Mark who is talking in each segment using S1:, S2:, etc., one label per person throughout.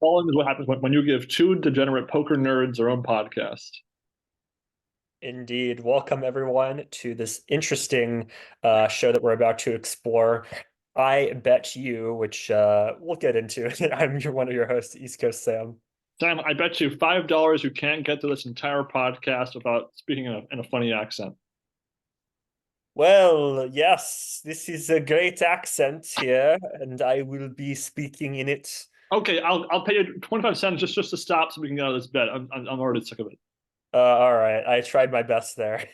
S1: Following is what happens when you give two degenerate poker nerds their own podcast.
S2: Indeed. Welcome everyone to this interesting show that we're about to explore. I bet you, which we'll get into. One of your hosts, East Coast Sam.
S1: Sam, I bet you $5 you can't get to this entire podcast without speaking in a funny accent.
S2: Well, yes, this is a great accent here, and I will be speaking in it.
S1: Okay, I'll pay you 25 cents just to stop so we can get out of this bed. I'm already sick of it.
S2: All right, I tried my best there.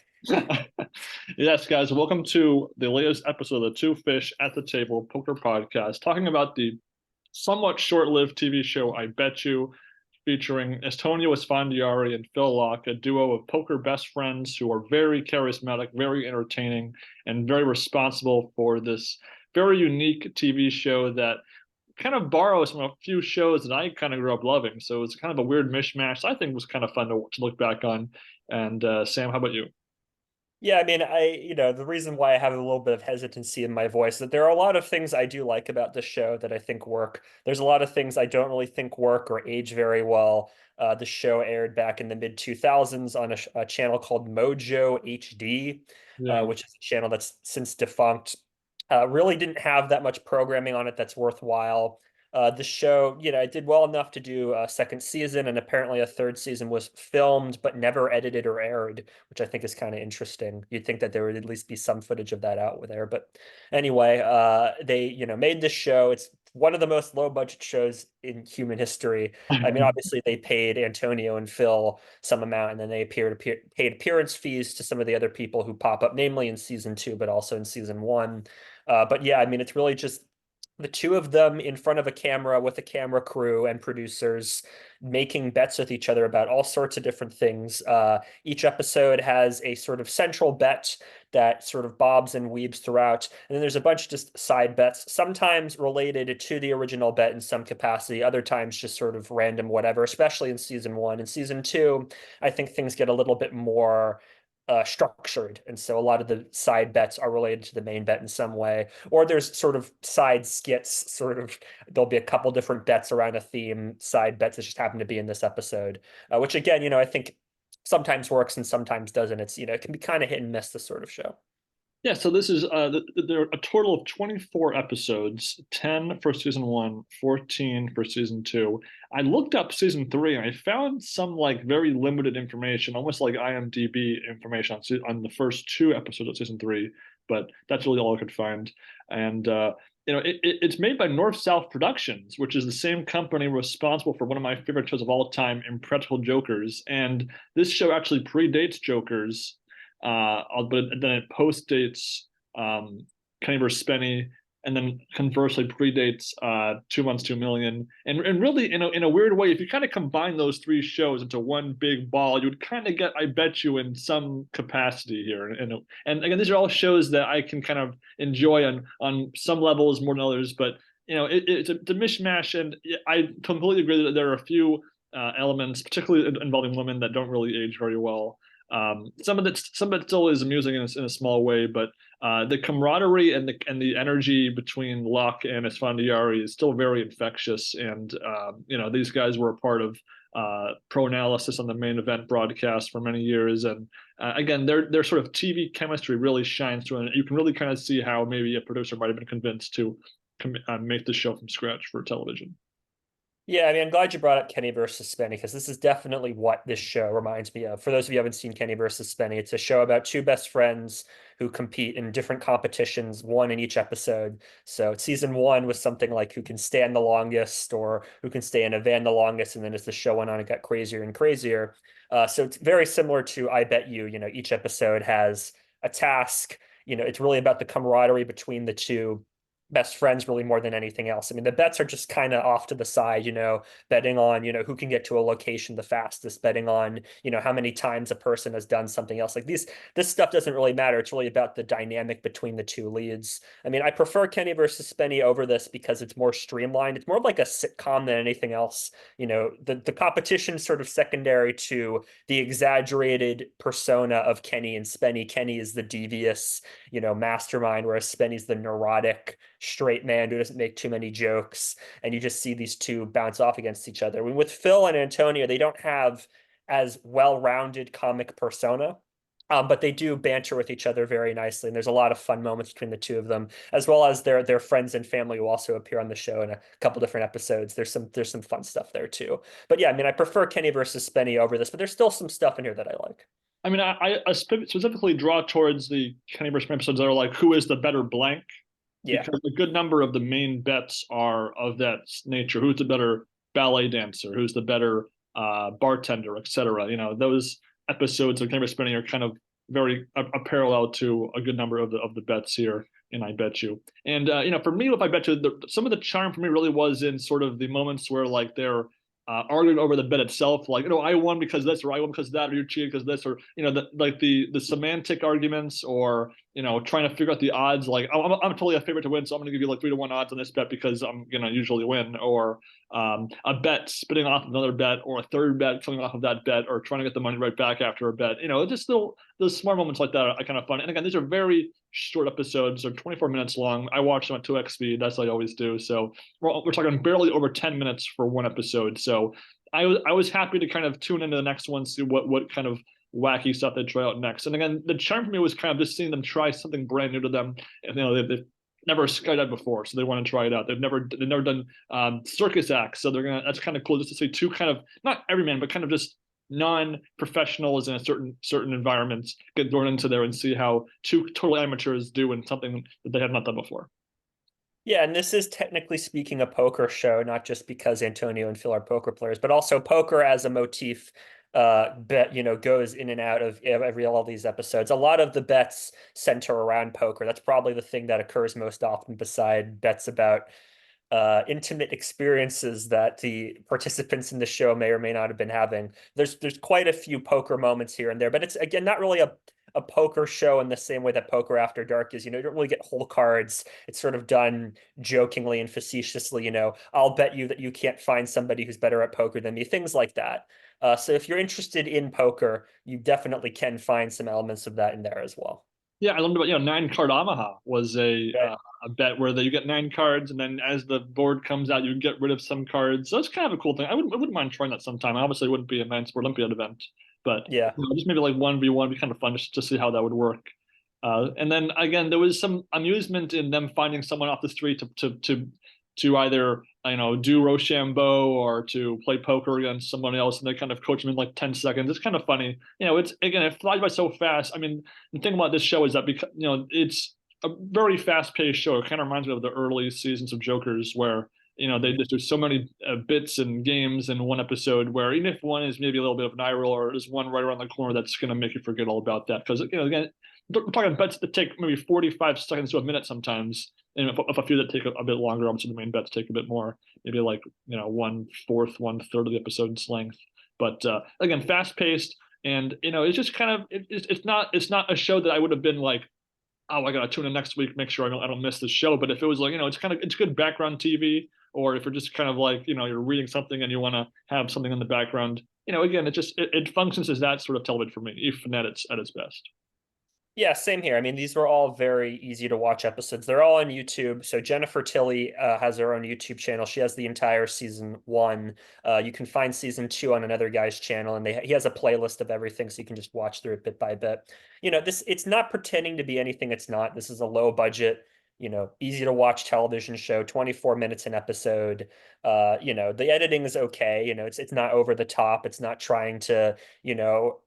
S1: Yes, guys, welcome to the latest episode of the Two Fish at the Table Poker Podcast, talking about the somewhat short-lived TV show I Bet You, featuring Antonio Esfandiari and Phil Laak, a duo of poker best friends who are very charismatic, very entertaining, and very responsible for this very unique TV show that kind of borrows from a few shows that I kind of grew up loving. So it's kind of a weird mishmash. I think was kind of fun to look back on. And Sam, how about you?
S2: Yeah, I mean, the reason why I have a little bit of hesitancy in my voice that there are a lot of things I do like about the show that I think work. There's a lot of things I don't really think work or age very well. The show aired back in the mid 2000s on a channel called Mojo HD,
S1: Yeah.
S2: which is a channel that's since defunct. Really didn't have that much programming on it that's worthwhile. The show, it did well enough to do a second season, and apparently a third season was filmed but never edited or aired, which I think is kind of interesting. You'd think that there would at least be some footage of that out there, but anyway, they made this show. It's one of the most low budget shows in human history. I mean, obviously they paid Antonio and Phil some amount, and then they paid appearance fees to some of the other people who pop up, namely in season two, but also in season one. But yeah, I mean, it's really just the two of them in front of a camera with a camera crew and producers making bets with each other about all sorts of different things. Each episode has a sort of central bet that sort of bobs and weaves throughout. And then there's a bunch of just side bets, sometimes related to the original bet in some capacity, other times just sort of random whatever, especially in season one. In season two, I think things get a little bit more structured. And so a lot of the side bets are related to the main bet in some way. Or there's sort of side skits, there'll be a couple different bets around a theme, side bets that just happen to be in this episode, which again, I think sometimes works and sometimes doesn't. It can be kind of hit and miss, this sort of show.
S1: Yeah, so this is there are a total of 24 episodes, 10 for season one, 14 for season two. I looked up season three and I found some like very limited information, almost like IMDb information on the first two episodes of season three, but that's really all I could find. And it's made by North South Productions, which is the same company responsible for one of my favorite shows of all time, Impractical Jokers. And this show actually predates Jokers, but then it post dates Kenny vs. Spenny, and then conversely predates 2 Months, 2 Million. And really, in a weird way, if you kind of combine those three shows into one big ball, you would kind of get, I bet you, in some capacity here. And again, these are all shows that I can kind of enjoy on some levels more than others, but it's a mishmash, and I completely agree that there are a few elements, particularly involving women, that don't really age very well. Some of it still is amusing in a small way, but the camaraderie and the energy between Laak and Esfandiari is still very infectious. And these guys were a part of Pro Analysis on the main event broadcast for many years. And again, their sort of TV chemistry really shines through, and you can really kind of see how maybe a producer might have been convinced to make the show from scratch for television.
S2: Yeah, I mean, I'm glad you brought up Kenny versus Spenny because this is definitely what this show reminds me of. For those of you who haven't seen Kenny versus Spenny, it's a show about two best friends who compete in different competitions, one in each episode. So season one was something like who can stand the longest or who can stay in a van the longest. And then as the show went on, it got crazier and crazier. So it's very similar to I Bet You. Each episode has a task. It's really about the camaraderie between the two best friends really more than anything else. I mean, the bets are just kind of off to the side, betting on, who can get to a location the fastest, betting on, how many times a person has done something else. Like this stuff doesn't really matter. It's really about the dynamic between the two leads. I mean, I prefer Kenny versus Spenny over this because it's more streamlined. It's more like a sitcom than anything else. The competition sort of secondary to the exaggerated persona of Kenny and Spenny. Kenny is the devious, mastermind, whereas Spenny's the neurotic, straight man who doesn't make too many jokes, and you just see these two bounce off against each other. With Phil and Antonio, they don't have as well-rounded comic persona. But they do banter with each other very nicely, and there's a lot of fun moments between the two of them, as well as their friends and family who also appear on the show in a couple different episodes. There's some fun stuff there too. But yeah, I mean, I prefer Kenny versus Spenny over this, but there's still some stuff in here that I like.
S1: I mean, I specifically draw towards the Kenny versus episodes that are like, who is the better blank?
S2: Yeah.
S1: Because a good number of the main bets are of that nature. Who's the better ballet dancer? Who's the better bartender, etc. You know, those episodes of Kenny versus Spenny are kind of very a parallel to a good number of the bets here in I Bet You. And you know, for me, if I Bet You, some of the charm for me really was in sort of the moments where like they're arguing over the bet itself, like, you know, I won because this, or I won because that, or you cheated because this, or you know, like the semantic arguments, or you know, trying to figure out the odds. Like, I'm totally a favorite to win, so I'm going to give you like 3-1 odds on this bet because I'm going to usually win, or a bet spinning off another bet, or a third bet coming off of that bet, or trying to get the money right back after a bet. You know, just those smart moments like that are kind of fun. And again, these are very short episodes. They're 24 minutes long. I watch them at 2x speed. That's what I always do. So we're talking barely over 10 minutes for one episode. So I was happy to kind of tune into the next one, see what kind of wacky stuff they try out next. And again, the charm for me was kind of just seeing them try something brand new to them. And, you know, they've never skydived before, so they want to try it out. They've never done circus acts, so they're gonna. That's kind of cool just to see two kind of not everyman, but kind of just non-professionals in a certain environments get thrown into there and see how two total amateurs do in something that they have not done before.
S2: Yeah, and this is technically speaking a poker show, not just because Antonio and Phil are poker players, but also poker as a motif bet, you know, goes in and out of every all these episodes. A lot of the bets center around poker. That's probably the thing that occurs most often beside bets about intimate experiences that the participants in the show may or may not have been having. There's quite a few poker moments here and there, but it's again not really a poker show in the same way that Poker After Dark is. You know, you don't really get whole cards. It's sort of done jokingly and facetiously. You know, I'll bet you that you can't find somebody who's better at poker than me. Things like that. So if you're interested in poker, you definitely can find some elements of that in there as well.
S1: Yeah, I learned about, you know, 9 card Omaha was
S2: Right.
S1: a bet where you get 9 cards, and then as the board comes out, you get rid of some cards. So it's kind of a cool thing. I wouldn't mind trying that sometime. Obviously, it wouldn't be a nine sport Olympiad event, but
S2: Yeah.
S1: you know, just maybe like 1v1 would be kind of fun just to see how that would work. And then again, there was some amusement in them finding someone off the street to either, you know, do Rochambeau or to play poker against someone else, and they kind of coach them in like 10 seconds. It's kind of funny. You know, it's again, it flies by so fast. I mean, the thing about this show is that because, you know, it's a very fast-paced show. It kind of reminds me of the early seasons of Jokers, where you know they just do so many bits and games in one episode. Where even if one is maybe a little bit of an eye roll, or there's one right around the corner that's going to make you forget all about that, because you know, again, we're talking bets that take maybe 45 seconds to a minute sometimes, and if a few that take a bit longer, obviously the main bets take a bit more, maybe like, you know, 1/4, 1/3 of the episode's length. But again, fast paced, and you know, it's just kind of it's not a show that I would have been like, oh, I gotta tune in next week, make sure I don't miss the show. But if it was like, you know, it's good background TV, or if you're just kind of like, you know, you're reading something and you want to have something in the background, you know, again, it functions as that sort of television for me, even at its best.
S2: Yeah, same here. I mean, these were all very easy to watch episodes. They're all on YouTube. So Jennifer Tilly has her own YouTube channel. She has the entire season 1. You can find season 2 on another guy's channel, and he has a playlist of everything, so you can just watch through it bit by bit. You know, it's not pretending to be anything it's not. This is a low budget, you know, easy to watch television show, 24 minutes an episode. You know, the editing is okay. You know, it's not over the top. It's not trying to, you know,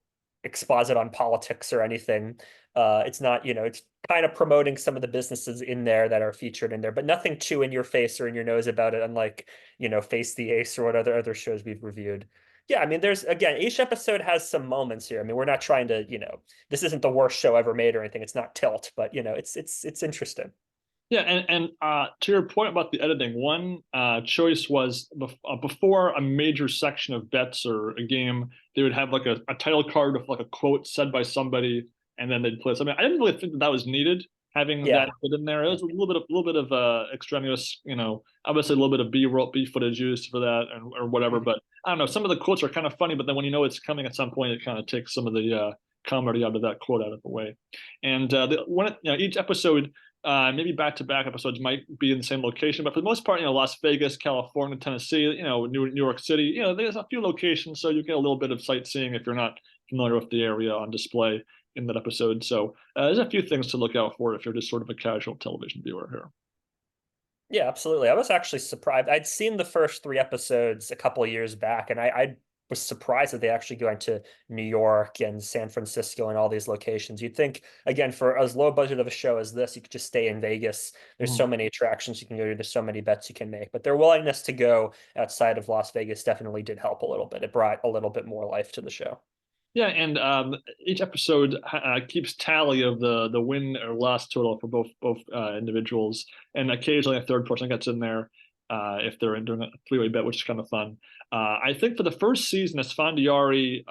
S2: exposit on politics or anything. It's not, you know, it's kind of promoting some of the businesses in there that are featured in there, but nothing too in your face or in your nose about it, unlike, you know, Face the Ace or what other shows we've reviewed. Yeah, I mean, there's again, each episode has some moments here. I mean, we're not trying to, you know, this isn't the worst show ever made or anything. It's not Tilt, but you know, it's interesting.
S1: Yeah, and to your point about the editing, one choice was before a major section of bets or a game, they would have like a title card with like a quote said by somebody, and then they'd play. So, I mean, I didn't really think that was needed, having
S2: Yeah.
S1: that bit in there. It was a little bit of extraneous, you know, obviously a little bit of B footage used for that, or whatever. But I don't know, some of the quotes are kind of funny, but then when you know it's coming at some point, it kind of takes some of the comedy out of that quote out of the way. And the one, you know, each episode maybe back-to-back episodes might be in the same location, but for the most part, Las Vegas, California, Tennessee, New York City, there's a few locations, so you get a little bit of sightseeing if you're not familiar with the area on display in that episode. So there's a few things to look out for if you're just sort of a casual television viewer here.
S2: Yeah, absolutely. I was actually surprised. I'd seen the first three episodes a couple of years back, and I was surprised that they actually going to New York and San Francisco and all these locations. You'd think, again, for as low budget of a show as this, you could just stay in Vegas. There's so many attractions you can go to. There's so many bets you can make. But their willingness to go outside of Las Vegas definitely did help a little bit. It brought a little bit more life to the show.
S1: Yeah, and each episode keeps tally of the win or loss total for both individuals, and occasionally a third person gets in there if they're doing a three-way bet, which is kind of fun. I think for the first season, Esfandiari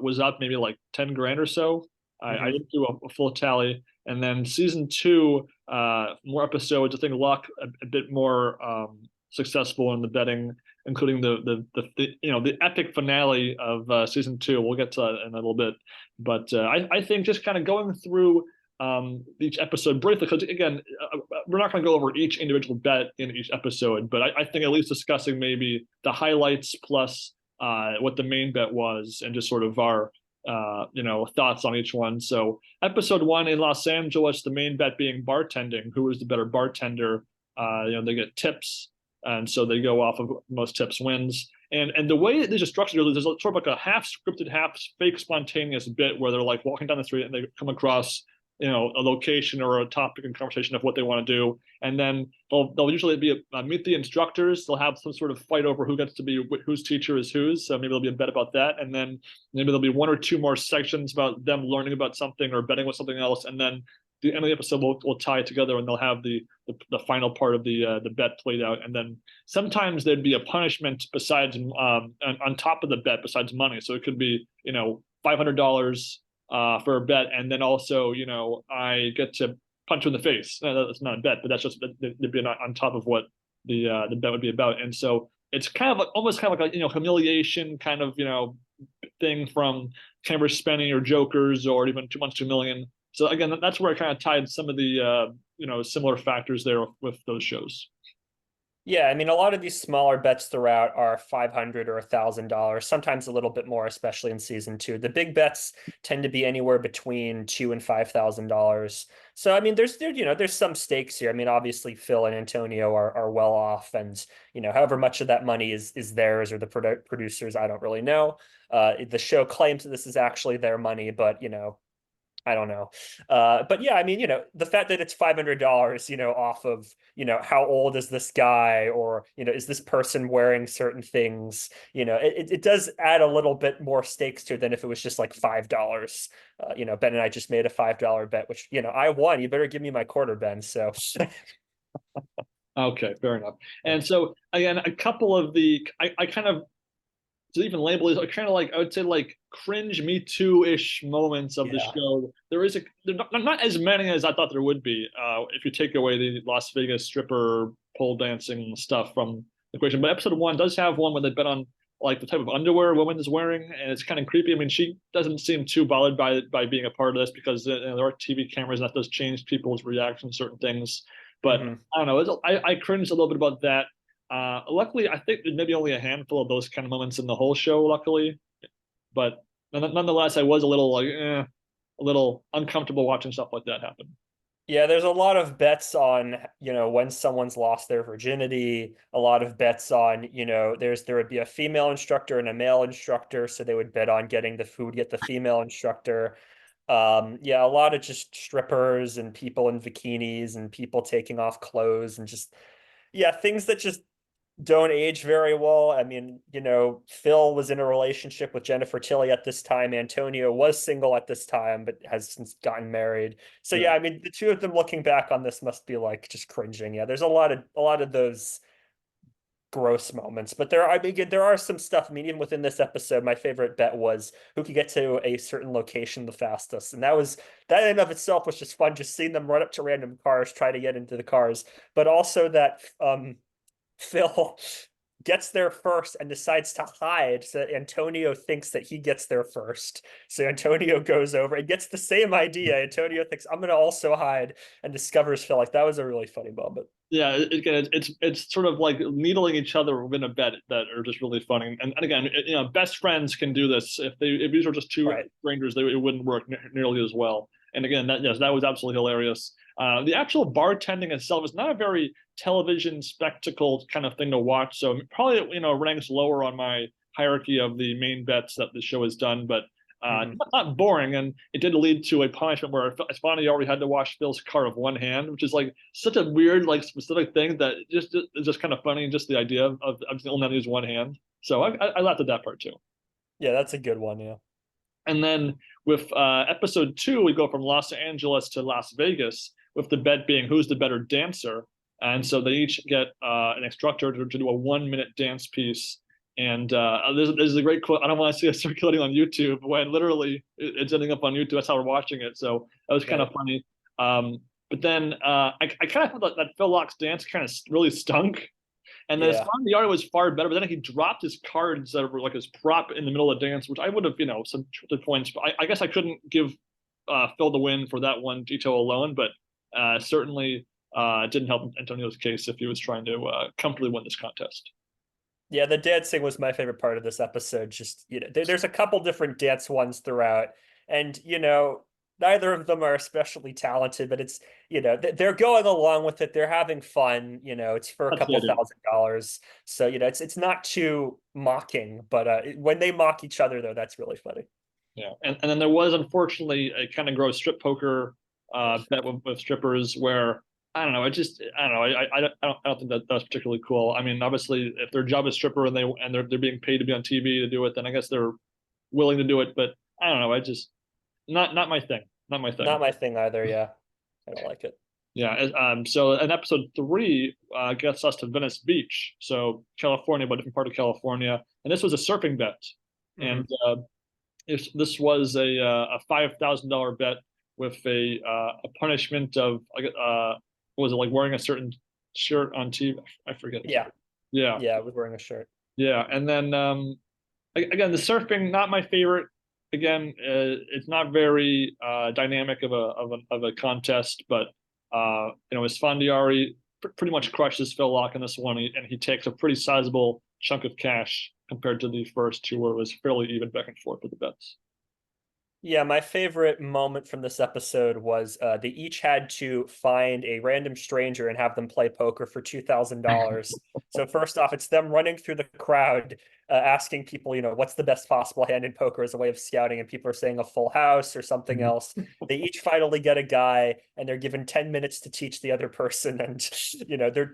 S1: was up maybe like 10 grand or so. I didn't do a full tally, and then season two, more episodes. I think Laak a bit more successful in the betting, including the epic finale of season two. We'll get to that in a little bit, but I think just kind of going through each episode briefly, because again, we're not going to go over each individual bet in each episode, but I think at least discussing maybe the highlights plus what the main bet was, and just sort of our thoughts on each one. So episode one in Los Angeles, the main bet being bartending. Who is the better bartender? They get tips, and so they go off of most tips wins. And the way these are structured, there's sort of like a half scripted, half fake spontaneous bit where they're like walking down the street and they come across a location or a topic and conversation of what they want to do, and then they'll usually be meet the instructors. They'll have some sort of fight over who gets to be whose teacher is whose. So maybe there'll be a bet about that, and then maybe there'll be one or two more sections about them learning about something or betting with something else, and then the end of the episode will tie it together, and they'll have the final part of the bet played out, and then sometimes there'd be a punishment besides on top of the bet besides money. So it could be $500 for a bet, and then also I get to punch you in the face. That's not a bet, but that's just they'd be on top of what the bet would be about. And so it's kind of like, almost kind of like a humiliation kind of thing from Cambridge Spenny or Jokers or even 2 months 2 million. So again, that's where I kind of tied some of the similar factors there with those shows.
S2: Yeah, I mean, a lot of these smaller bets throughout are $500 or $1,000, sometimes a little bit more, especially in season two. The big bets tend to be anywhere between $2,000 and $5,000. So, I mean, there's some stakes here. I mean, obviously, Phil and Antonio are well off, and however much of that money is theirs or the producers, I don't really know. The show claims that this is actually their money, but I don't know. But yeah, I mean, the fact that it's $500, off of, how old is this guy, or, is this person wearing certain things? It does add a little bit more stakes to it than if it was just like $5. Ben and I just made a $5 bet, which, I won. You better give me my quarter, Ben. So
S1: Okay, fair enough. And so again, a couple of I kind of, to even label it, kind of like, I would say like cringe Me Too-ish moments of the show. There not as many as I thought there would be if you take away the Las Vegas stripper pole dancing stuff from the equation. But episode one does have one where they bet on like the type of underwear a woman is wearing, and it's kind of creepy. I mean, she doesn't seem too bothered by being a part of this because there are TV cameras, and that does change people's reaction to certain things. But I don't know. I cringed a little bit about that. Luckily, I think there's maybe only a handful of those kind of moments in the whole show, luckily. But nonetheless, I was a little like, a little uncomfortable watching stuff like that happen.
S2: Yeah, there's a lot of bets on, when someone's lost their virginity, a lot of bets on, there would be a female instructor and a male instructor, so they would bet on getting the food, get the female instructor. Yeah, a lot of just strippers and people in bikinis and people taking off clothes and just, yeah, things that just don't age very well. I mean, Phil was in a relationship with Jennifer Tilly at this time. Antonio was single at this time, but has since gotten married. So yeah, I mean, the two of them looking back on this must be like just cringing. Yeah, there's a lot of those gross moments, but there are some stuff. I mean, even within this episode, my favorite bet was who could get to a certain location the fastest, and that in and of itself was just fun, just seeing them run up to random cars, try to get into the cars, but also that Phil gets there first and decides to hide so that Antonio thinks that he gets there first. So Antonio goes over and gets the same idea. Antonio thinks, I'm going to also hide, and discovers Phil. Like, that was a really funny moment.
S1: Yeah, again, it's sort of like needling each other within a bet that are just really funny. And again, best friends can do this. If these were just two
S2: Right.
S1: strangers, it wouldn't work nearly as well. And again, that was absolutely hilarious. The actual bartending itself is not a very television spectacle kind of thing to watch, so probably ranks lower on my hierarchy of the main bets that the show has done. But not boring, and it did lead to a punishment where Esfandiari had to wash Phil's car with one hand, which is like such a weird, like specific thing that is just kind of funny, just the idea of only having to use one hand. So I laughed at that part too.
S2: Yeah, that's a good one. Yeah.
S1: And then with episode 2, we go from Los Angeles to Las Vegas, with the bet being who's the better dancer. And so they each get an instructor to do a 1-minute dance piece. And this is a great quote. I don't want to see it circulating on YouTube when literally it's ending up on YouTube. That's how we're watching it. So that was kind of funny. But then I kind of thought that Phil Laak's dance kind of really stunk. And then Esfandiari was far better, but then he dropped his cards that were like his prop in the middle of the dance, which I would have, some points. But I guess I couldn't give Phil the win for that one detail alone, but certainly it didn't help Antonio's case if he was trying to comfortably win this contest.
S2: Yeah, the dancing was my favorite part of this episode. Just, there's a couple different dance ones throughout, and neither of them are especially talented, but it's, they're going along with it. They're having fun. It's for a couple $1,000. So, it's not too mocking, but when they mock each other, though, that's really funny.
S1: Yeah, and then there was unfortunately a kind of gross strip poker bet with strippers where I don't know. I don't know. I don't think that that's particularly cool. I mean, obviously, if their job is stripper and they're being paid to be on TV to do it, then I guess they're willing to do it. But I don't know. I just not my thing. Not my thing.
S2: Not my thing either. Yeah, I don't like it.
S1: Yeah. So in episode 3 gets us to Venice Beach, so California, but a different part of California, and this was a surfing bet, and this was a $5,000 bet with a punishment of was it like wearing a certain shirt on TV? I forget.
S2: Yeah.
S1: Yeah,
S2: was wearing a shirt.
S1: Yeah, and then again, the surfing not my favorite. Again, it's not very dynamic of a contest, but Esfandiari pretty much crushes Phil Laak in this one, and he takes a pretty sizable chunk of cash compared to the first two, where it was fairly even back and forth with the bets.
S2: Yeah, my favorite moment from this episode was they each had to find a random stranger and have them play poker for $2,000. So first off, it's them running through the crowd, asking people, what's the best possible hand in poker as a way of scouting, and people are saying a full house or something else. They each finally get a guy, and they're given 10 minutes to teach the other person. And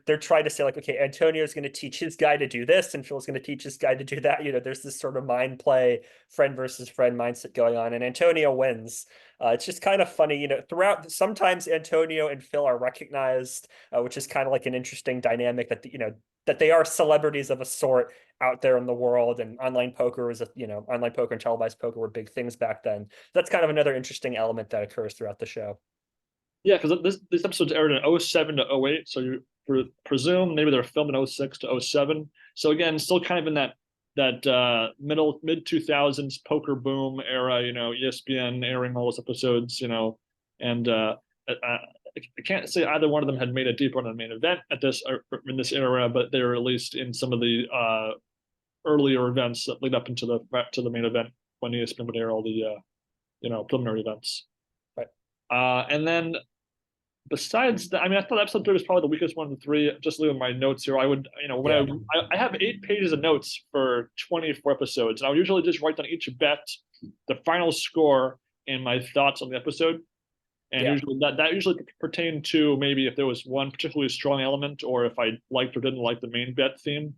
S2: they're trying to say like, okay, Antonio's going to teach his guy to do this, and Phil's going to teach his guy to do that. There's this sort of mind play, friend versus friend mindset going on, and Antonio wins. It's just kind of funny, throughout. Sometimes Antonio and Phil are recognized, which is kind of like an interesting dynamic that that they are celebrities of a sort out there in the world, and online poker was online poker and televised poker were big things back then. That's kind of another interesting element that occurs throughout the show.
S1: Yeah, because this episode's aired in 07 to 08, so you presume maybe they're filmed in 06 to 07. So again, still kind of in that mid 2000s poker boom era, ESPN airing all those episodes, and I can't say either one of them had made a deep run on the main event in this era, but they were at least in some of the earlier events that lead up into the main event when ESPN would air all the preliminary events.
S2: Right.
S1: And then besides that, I mean, I thought episode 3 was probably the weakest one of the three. Just leaving my notes here, I would, I have 8 pages of notes for 24 episodes, and I would usually just write down each bet, the final score, and my thoughts on the episode. And usually that usually pertained to maybe if there was one particularly strong element, or if I liked or didn't like the main bet theme.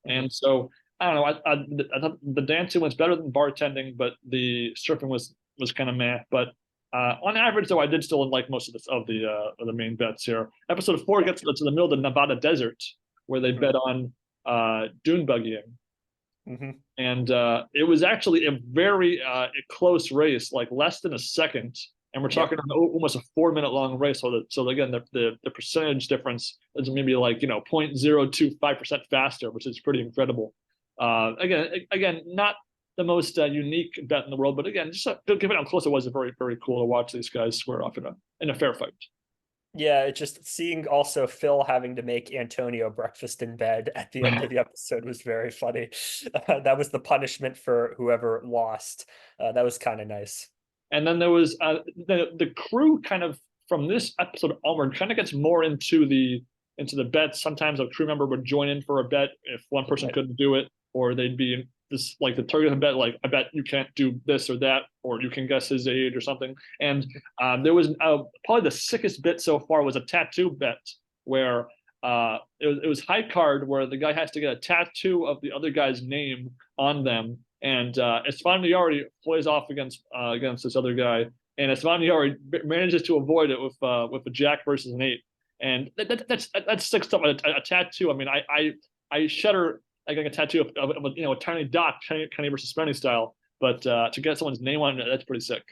S1: And so I don't know. I thought the dancing was better than bartending, but the surfing was kind of meh. But on average, though, I did still like most of the main bets here. Episode 4 gets to the middle of the Nevada desert, where they bet on dune buggying. And it was actually a very close race, like less than a second and we're
S2: Yep.
S1: talking about almost a 4 minute long race. So again, the percentage difference is maybe like 0.025% faster, which is pretty incredible. Again, not the most unique bet in the world, but again, just given how close it was, very very cool to watch these guys square off in a fair fight.
S2: Yeah, it's just seeing also Phil having to make Antonio breakfast in bed at the end of the episode was very funny. That was the punishment for whoever lost. That was kind of nice.
S1: And then there was the crew kind of from this episode onward kind of gets more into the bets. Sometimes a crew member would join in for a bet if one person
S2: Right.
S1: couldn't do it, or they'd be this like the target of a bet, like I bet you can't do this or that, or you can guess his age or something. And there was probably the sickest bit so far was a tattoo bet where it was high card where the guy has to get a tattoo of the other guy's name on them, and Esfandiari plays off against this other guy, and Esfandiari manages to avoid it with a jack versus an eight, and that's sick stuff. A tattoo. I mean, I shudder like a tattoo of a tiny dot, Kenny versus Spenny style, but to get someone's name on it, that's pretty sick.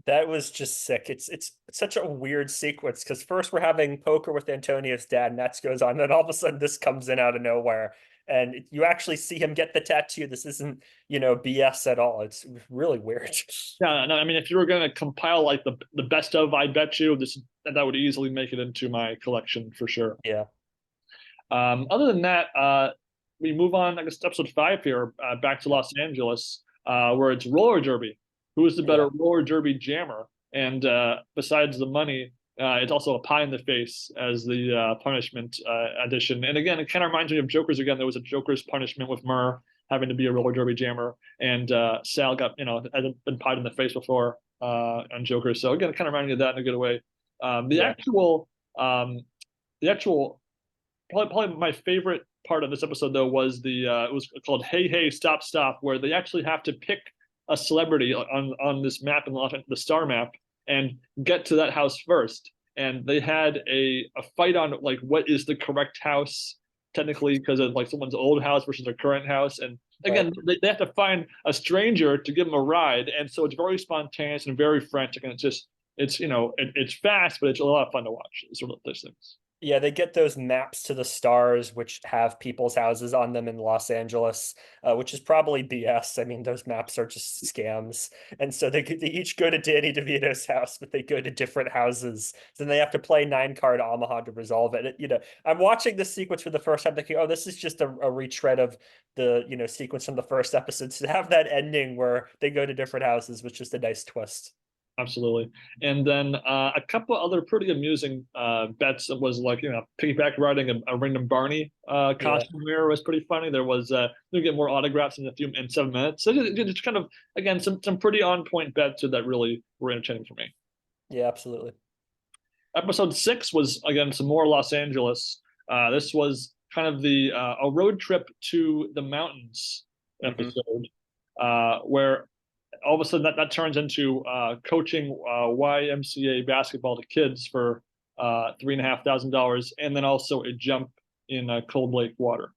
S2: That was just sick. It's such a weird sequence because first we're having poker with Antonio's dad, and that goes on. And then all of a sudden this comes in out of nowhere. And you actually see him get the tattoo. This isn't, BS at all. It's really weird.
S1: Yeah, no, I mean, if you were going to compile like the best of, I bet you that would easily make it into my collection for sure.
S2: Yeah.
S1: Other than that, we move on, I guess, to episode 5 here, back to Los Angeles, where it's roller derby. Who is the better
S2: Yeah.
S1: roller derby jammer? And besides the money, it's also a pie in the face as the punishment addition. And again, it kind of reminds me of Jokers again. There was a Jokers punishment with Murr having to be a roller derby jammer, and Sal got had been pied in the face before on Jokers. So again, it kind of reminded me of that in a good way.
S2: Yeah.
S1: The actual probably my favorite part of this episode though was it was called Hey Hey Stop Stop, where they actually have to pick a celebrity on this map and the star map and get to that house first. And they had a fight on like what is the correct house technically because of like someone's old house versus their current house. And
S2: Right.
S1: again, they have to find a stranger to give them a ride, and so it's very spontaneous and very frantic, and it's fast, but it's a lot of fun to watch. Sort of those things.
S2: Yeah, they get those maps to the stars, which have people's houses on them in Los Angeles, which is probably BS. I mean, those maps are just scams. And so they each go to Danny DeVito's house, but they go to different houses. So then they have to play 9-card Omaha to resolve it. I'm watching this sequence for the first time thinking, oh, this is just a retread of the, sequence from the first episode. To have that ending where they go to different houses was just a nice twist.
S1: Absolutely. And then a couple other pretty amusing bets that was like, piggyback riding a random Barney
S2: Yeah.
S1: costume mirror was pretty funny. There was you get more autographs in 7 minutes. So just kind of again some pretty on point bets that really were entertaining for me.
S2: Yeah, absolutely.
S1: Episode 6 was again some more Los Angeles. This was kind of the a road trip to the mountains
S2: Hmm.
S1: episode, where all of a sudden that turns into coaching YMCA basketball to kids for $3,500, and then also a jump in cold lake water.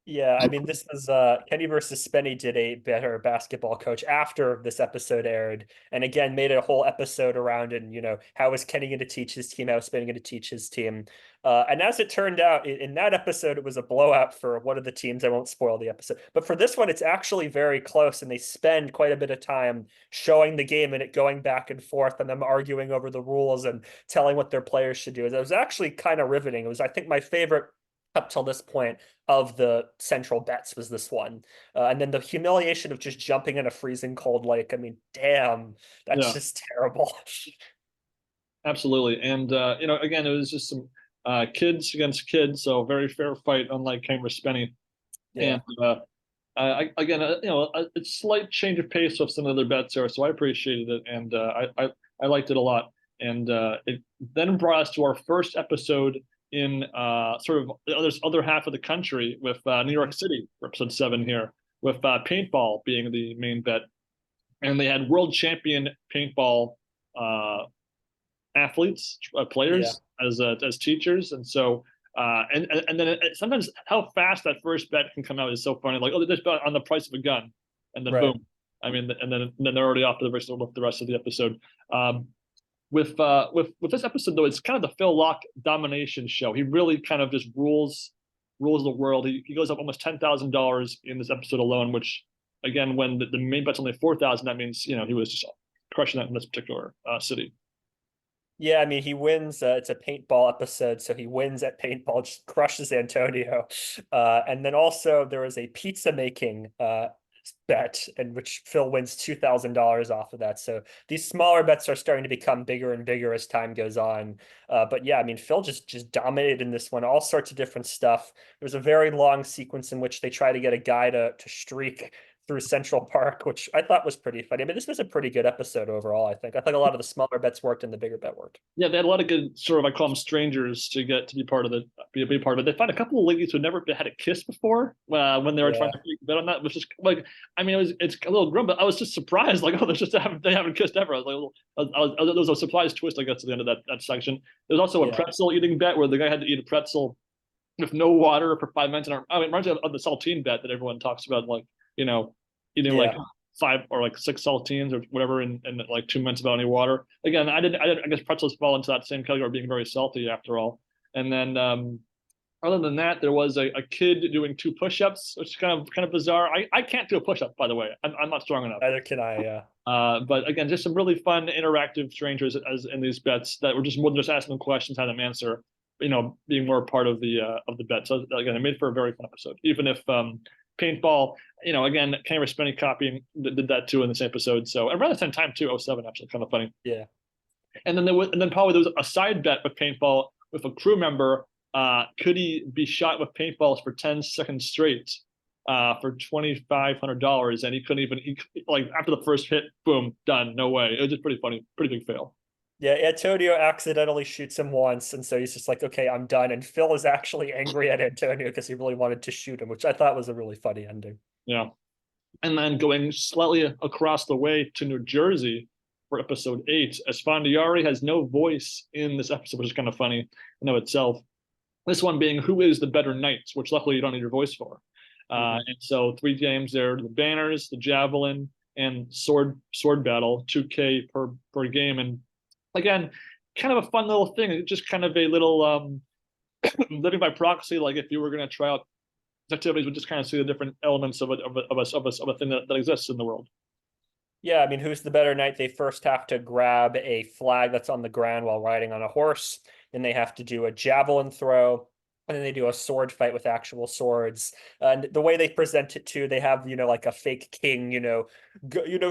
S2: Yeah, I mean, this was Kenny versus Spenny did a better basketball coach after this episode aired, and again made a whole episode around it. And how is Kenny going to teach his team? How is Spenny going to teach his team? And as it turned out, in that episode, it was a blowout for one of the teams. I won't spoil the episode, but for this one, it's actually very close, and they spend quite a bit of time showing the game and it going back and forth, and them arguing over the rules and telling what their players should do. It was actually kind of riveting. It was, I think, my favorite up till this point of the central bets was this one. And then the humiliation of just jumping in a freezing cold lake. I mean, damn, that's
S1: Yeah,
S2: just terrible.
S1: absolutely. And again, it was just some kids against kids, so very fair fight, unlike Kramer Spenny.
S2: Yeah.
S1: And again, a slight change of pace with some other bets there, so I appreciated it, and I liked it a lot. And it then brought us to our first episode in sort of the other half of the country with New York City for episode 7 here, with paintball being the main bet, and they had world champion paintball athletes,
S2: Yeah.
S1: players as teachers, and so and then sometimes how fast that first bet can come out is so funny. Like, oh, they just bet on the price of a gun, and then
S2: Right.
S1: boom. I mean, and then they're already off to the rest of the episode. Um, with this episode though, it's kind of the Phil Laak domination show. He really kind of just rules the world. He goes up almost $10,000 in this episode alone, which again, when the main bet's only 4,000, that means he was just crushing that in this particular city.
S2: Yeah, I mean, he wins. It's a paintball episode, so he wins at paintball, just crushes Antonio. And then also there was a pizza making bet in which Phil wins $2,000 off of that. So these smaller bets are starting to become bigger and bigger as time goes on. But yeah, I mean, Phil just dominated in this one, all sorts of different stuff. There was a very long sequence in which they try to get a guy to streak through Central Park, which I thought was pretty funny. I mean, this was a pretty good episode overall, I think. I think a lot of the smaller bets worked and the bigger bet worked.
S1: Yeah, they had a lot of good sort of, I call them strangers, to get to be part of be part of it. They found a couple of ladies who never had a kiss before when they were trying
S2: Yeah.
S1: to bet on that, which is like, I mean, it's a little grim, but I was just surprised, like, oh, they haven't kissed ever. I was like, there was a surprise twist, I guess, at the end of that section. There was also a
S2: Yeah.
S1: pretzel eating bet where the guy had to eat a pretzel with no water for 5 minutes. And I mean, it reminds me of the saltine bet that everyone talks about, like, eating like
S2: Yeah.
S1: 5 or 6 saltines or whatever in like 2 minutes without any water. Again, I guess pretzels fall into that same category of being very salty after all. And then other than that, there was a kid doing 2 push-ups, which is kind of bizarre. I can't do a push-up, by the way. I'm not strong enough.
S2: Neither can I. Yeah.
S1: But again, just some really fun interactive strangers as in these bets that were just more than just asking them questions, had them answer, being more a part of the bet. So again, it made for a very fun episode. Even if paintball, again, Kenny Spenny copying did that too in this episode. So around the same time too, '07, actually, kind of funny.
S2: Yeah.
S1: And then probably there was a side bet with paintball with a crew member. Could he be shot with paintballs for 10 seconds straight for $2,500? And he couldn't even, like, after the first hit, boom, done. No way. It was just pretty funny, pretty big fail.
S2: Yeah, Antonio accidentally shoots him once, and so he's just like, okay, I'm done. And Phil is actually angry at Antonio because he really wanted to shoot him, which I thought was a really funny ending.
S1: Yeah. And then going slightly across the way to New Jersey for episode 8, Esfandiari has no voice in this episode, which is kind of funny in of itself. This one being who is the better knight, which luckily you don't need your voice for. And so 3 games there: the banners, the javelin, and sword battle, 2K per game. And again, kind of a fun little thing. Just kind of a little living by proxy. Like if you were going to try out activities, would just kind of see the different elements of a thing that exists in the world.
S2: Yeah, I mean, who's the better knight? They first have to grab a flag that's on the ground while riding on a horse. Then they have to do a javelin throw. And then they do a sword fight with actual swords. And the way they present it too, they have, like a fake king,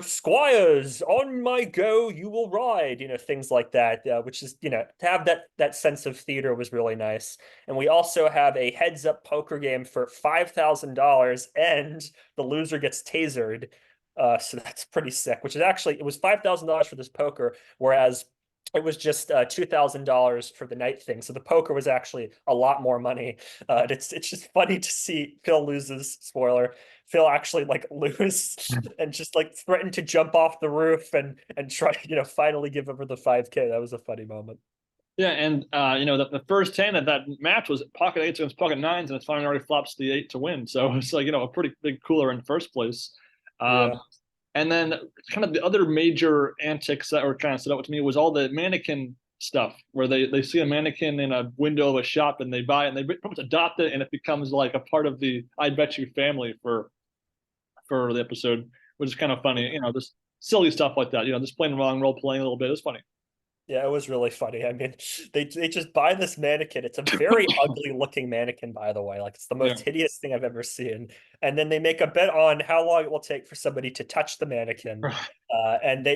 S2: squires, on my go, you will ride, things like that, which is, to have that sense of theater was really nice. And we also have a heads up poker game for $5,000 and the loser gets tasered. So that's pretty sick, which is actually, it was $5,000 for this poker, whereas it was just $2,000 for the night thing. So the poker was actually a lot more money. It's just funny to see Phil loses, spoiler, Phil actually like lose and just like threaten to jump off the roof and try, finally give over the 5K. That was a funny moment.
S1: Yeah, and the first hand of that match was pocket 8s against pocket 9s, and it's finally already flops the 8 to win. So it's like a pretty big cooler in the first place.
S2: Yeah.
S1: And then kind of the other major antics that were kind of stood out to me was all the mannequin stuff, where they see a mannequin in a window of a shop and they buy it and they pretty much adopt it, and it becomes like a part of the I Bet You family for the episode, which is kind of funny. Just silly stuff like that. Just playing wrong role playing a little bit. It was funny.
S2: Yeah, it was really funny. I mean, they just buy this mannequin. It's a very ugly looking mannequin, by the way. Like it's the most hideous thing I've ever seen. And then they make a bet on how long it will take for somebody to touch the mannequin. And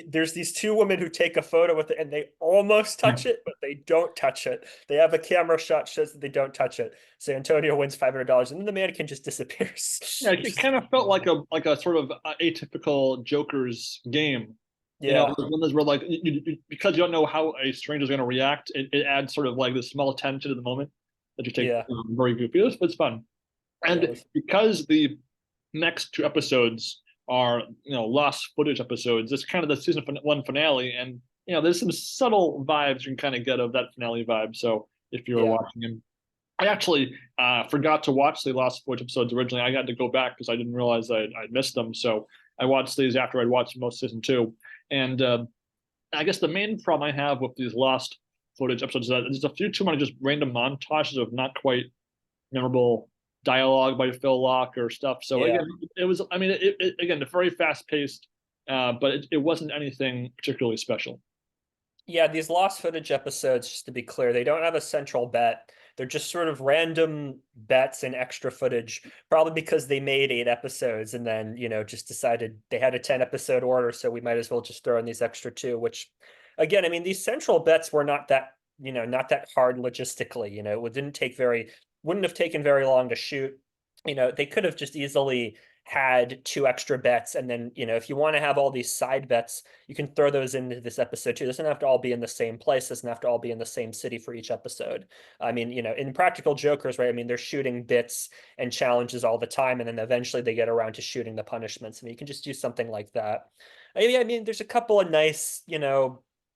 S2: there's these 2 women who take a photo with it, and they almost touch it, but they don't touch it. They have a camera shot shows that they don't touch it. So Antonio wins $500, and then the mannequin just disappears.
S1: Yeah, it kind of felt like a sort of atypical Joker's game.
S2: Yeah.
S1: When there's where like because you don't know how a stranger is going to react, it adds sort of like this small tension to the moment that you take very goofy. It's fun, and because the next 2 episodes are lost footage episodes, it's kind of the season 1 finale, and there's some subtle vibes you can kind of get of that finale vibe. So if you were watching him, I actually forgot to watch the lost footage episodes originally. I got to go back because I didn't realize I missed them. So I watched these after I'd watched most season two, and I guess the main problem I have with these lost footage episodes is that there's a few too many just random montages of not quite memorable dialogue by Phil Laak or stuff. So
S2: Yeah.
S1: again, it was. I mean, again, it's very fast paced, but it wasn't anything particularly special.
S2: Yeah, these lost footage episodes, just to be clear, they don't have a central bet. They're just sort of random bets and extra footage, probably because they made 8 episodes and then, just decided they had a 10 episode order, so we might as well just throw in these extra two, which again, I mean, these central bets were not that, not that hard logistically. It wouldn't have taken very long to shoot. They could have just easily had 2 extra bets, and then if you want to have all these side bets, you can throw those into this episode too. It doesn't have to all be in the same place. It doesn't have to all be in the same city for each episode. I mean, in Practical Jokers, right? I mean, they're shooting bits and challenges all the time, and then eventually they get around to shooting the punishments. I mean, you can just do something like that. I mean, there's a couple of nice,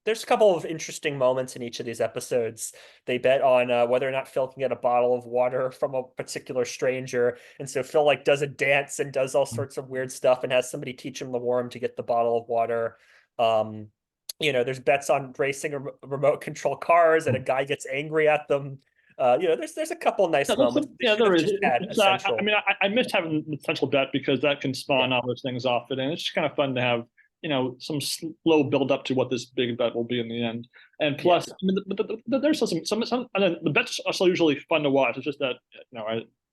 S2: there's a couple of interesting moments in each of these episodes. They bet on whether or not Phil can get a bottle of water from a particular stranger. And so Phil like does a dance and does all sorts of weird stuff and has somebody teach him the worm to get the bottle of water. Um, there's bets on racing remote control cars and a guy gets angry at them. There's a couple nice moments. They
S1: Yeah,
S2: should
S1: there
S2: have
S1: is.
S2: just had
S1: I mean, I missed having the central bet because that can spawn
S2: yeah,
S1: all those things off it, and it's just kind of fun to have some slow build up to what this big bet will be in the end. And
S2: yeah,
S1: plus, I mean, there's some and then the bets are also usually fun to watch. It's just that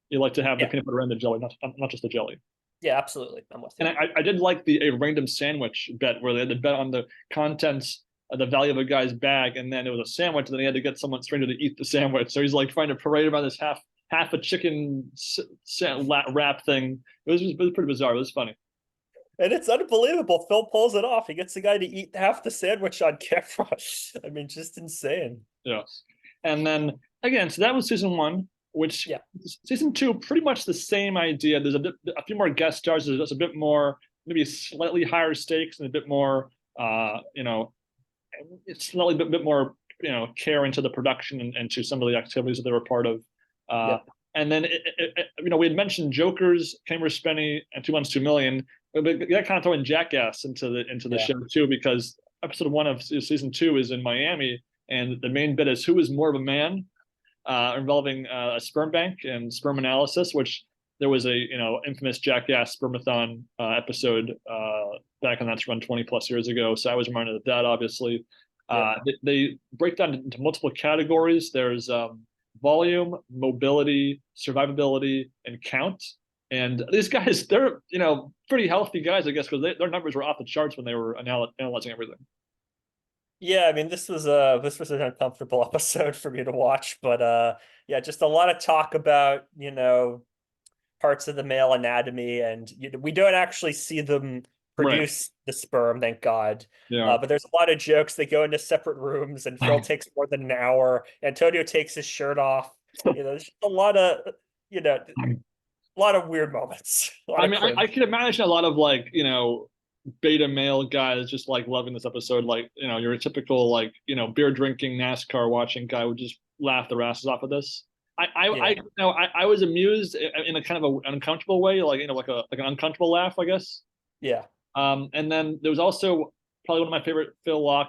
S1: you like to have the
S2: yeah,
S1: peanut butter and the jelly, not just the jelly.
S2: yeah, absolutely. I'm with you.
S1: And I did like a random sandwich bet where they had to bet on the contents of the value of a guy's bag, and then it was a sandwich, and then he had to get someone stranger to eat the sandwich. So he's like trying to parade around this half a chicken wrap thing. It was pretty bizarre. It was funny.
S2: And it's unbelievable. Phil pulls it off. He gets the guy to eat half the sandwich on camera. I mean, just insane.
S1: Yes. And then again, so that was season one, which
S2: Yeah.
S1: season two, pretty much the same idea. There's a few more guest stars. There's just a bit more, maybe slightly higher stakes and a bit more, it's slightly bit more, care into the production and to some of the activities that they were part of.
S2: Yeah.
S1: And then, we had mentioned Jokers, Kramer's Spenny, and 2 Months, 2 Million. But we got kind of throwing Jackass into the
S2: Yeah.
S1: show too, because episode one of season two is in Miami, and the main bit is who is more of a man, involving a sperm bank and sperm analysis, which there was a infamous Jackass spermathon episode back on that's run 20 plus years ago. So I was reminded of that, obviously.
S2: Yeah.
S1: They break down into multiple categories. There's volume, mobility, survivability, and count. And these guys, they're pretty healthy guys, I guess, because their numbers were off the charts when they were analyzing everything.
S2: Yeah, I mean, this was an uncomfortable episode for me to watch, but yeah, just a lot of talk about, parts of the male anatomy, and we don't actually see them
S1: Right.
S2: produce the sperm, thank God.
S1: Yeah.
S2: But there's a lot of jokes. They go into separate rooms, and Phil takes more than an hour. Antonio takes his shirt off. There's just a lot of, weird moments.
S1: I mean, I can imagine a lot of beta male guys just like loving this episode. Like, you're a typical beer drinking NASCAR watching guy would just laugh their asses off of this. I was amused in a kind of an uncomfortable way, like an uncomfortable laugh, I guess.
S2: Yeah.
S1: And then there was also probably one of my favorite Phil Laak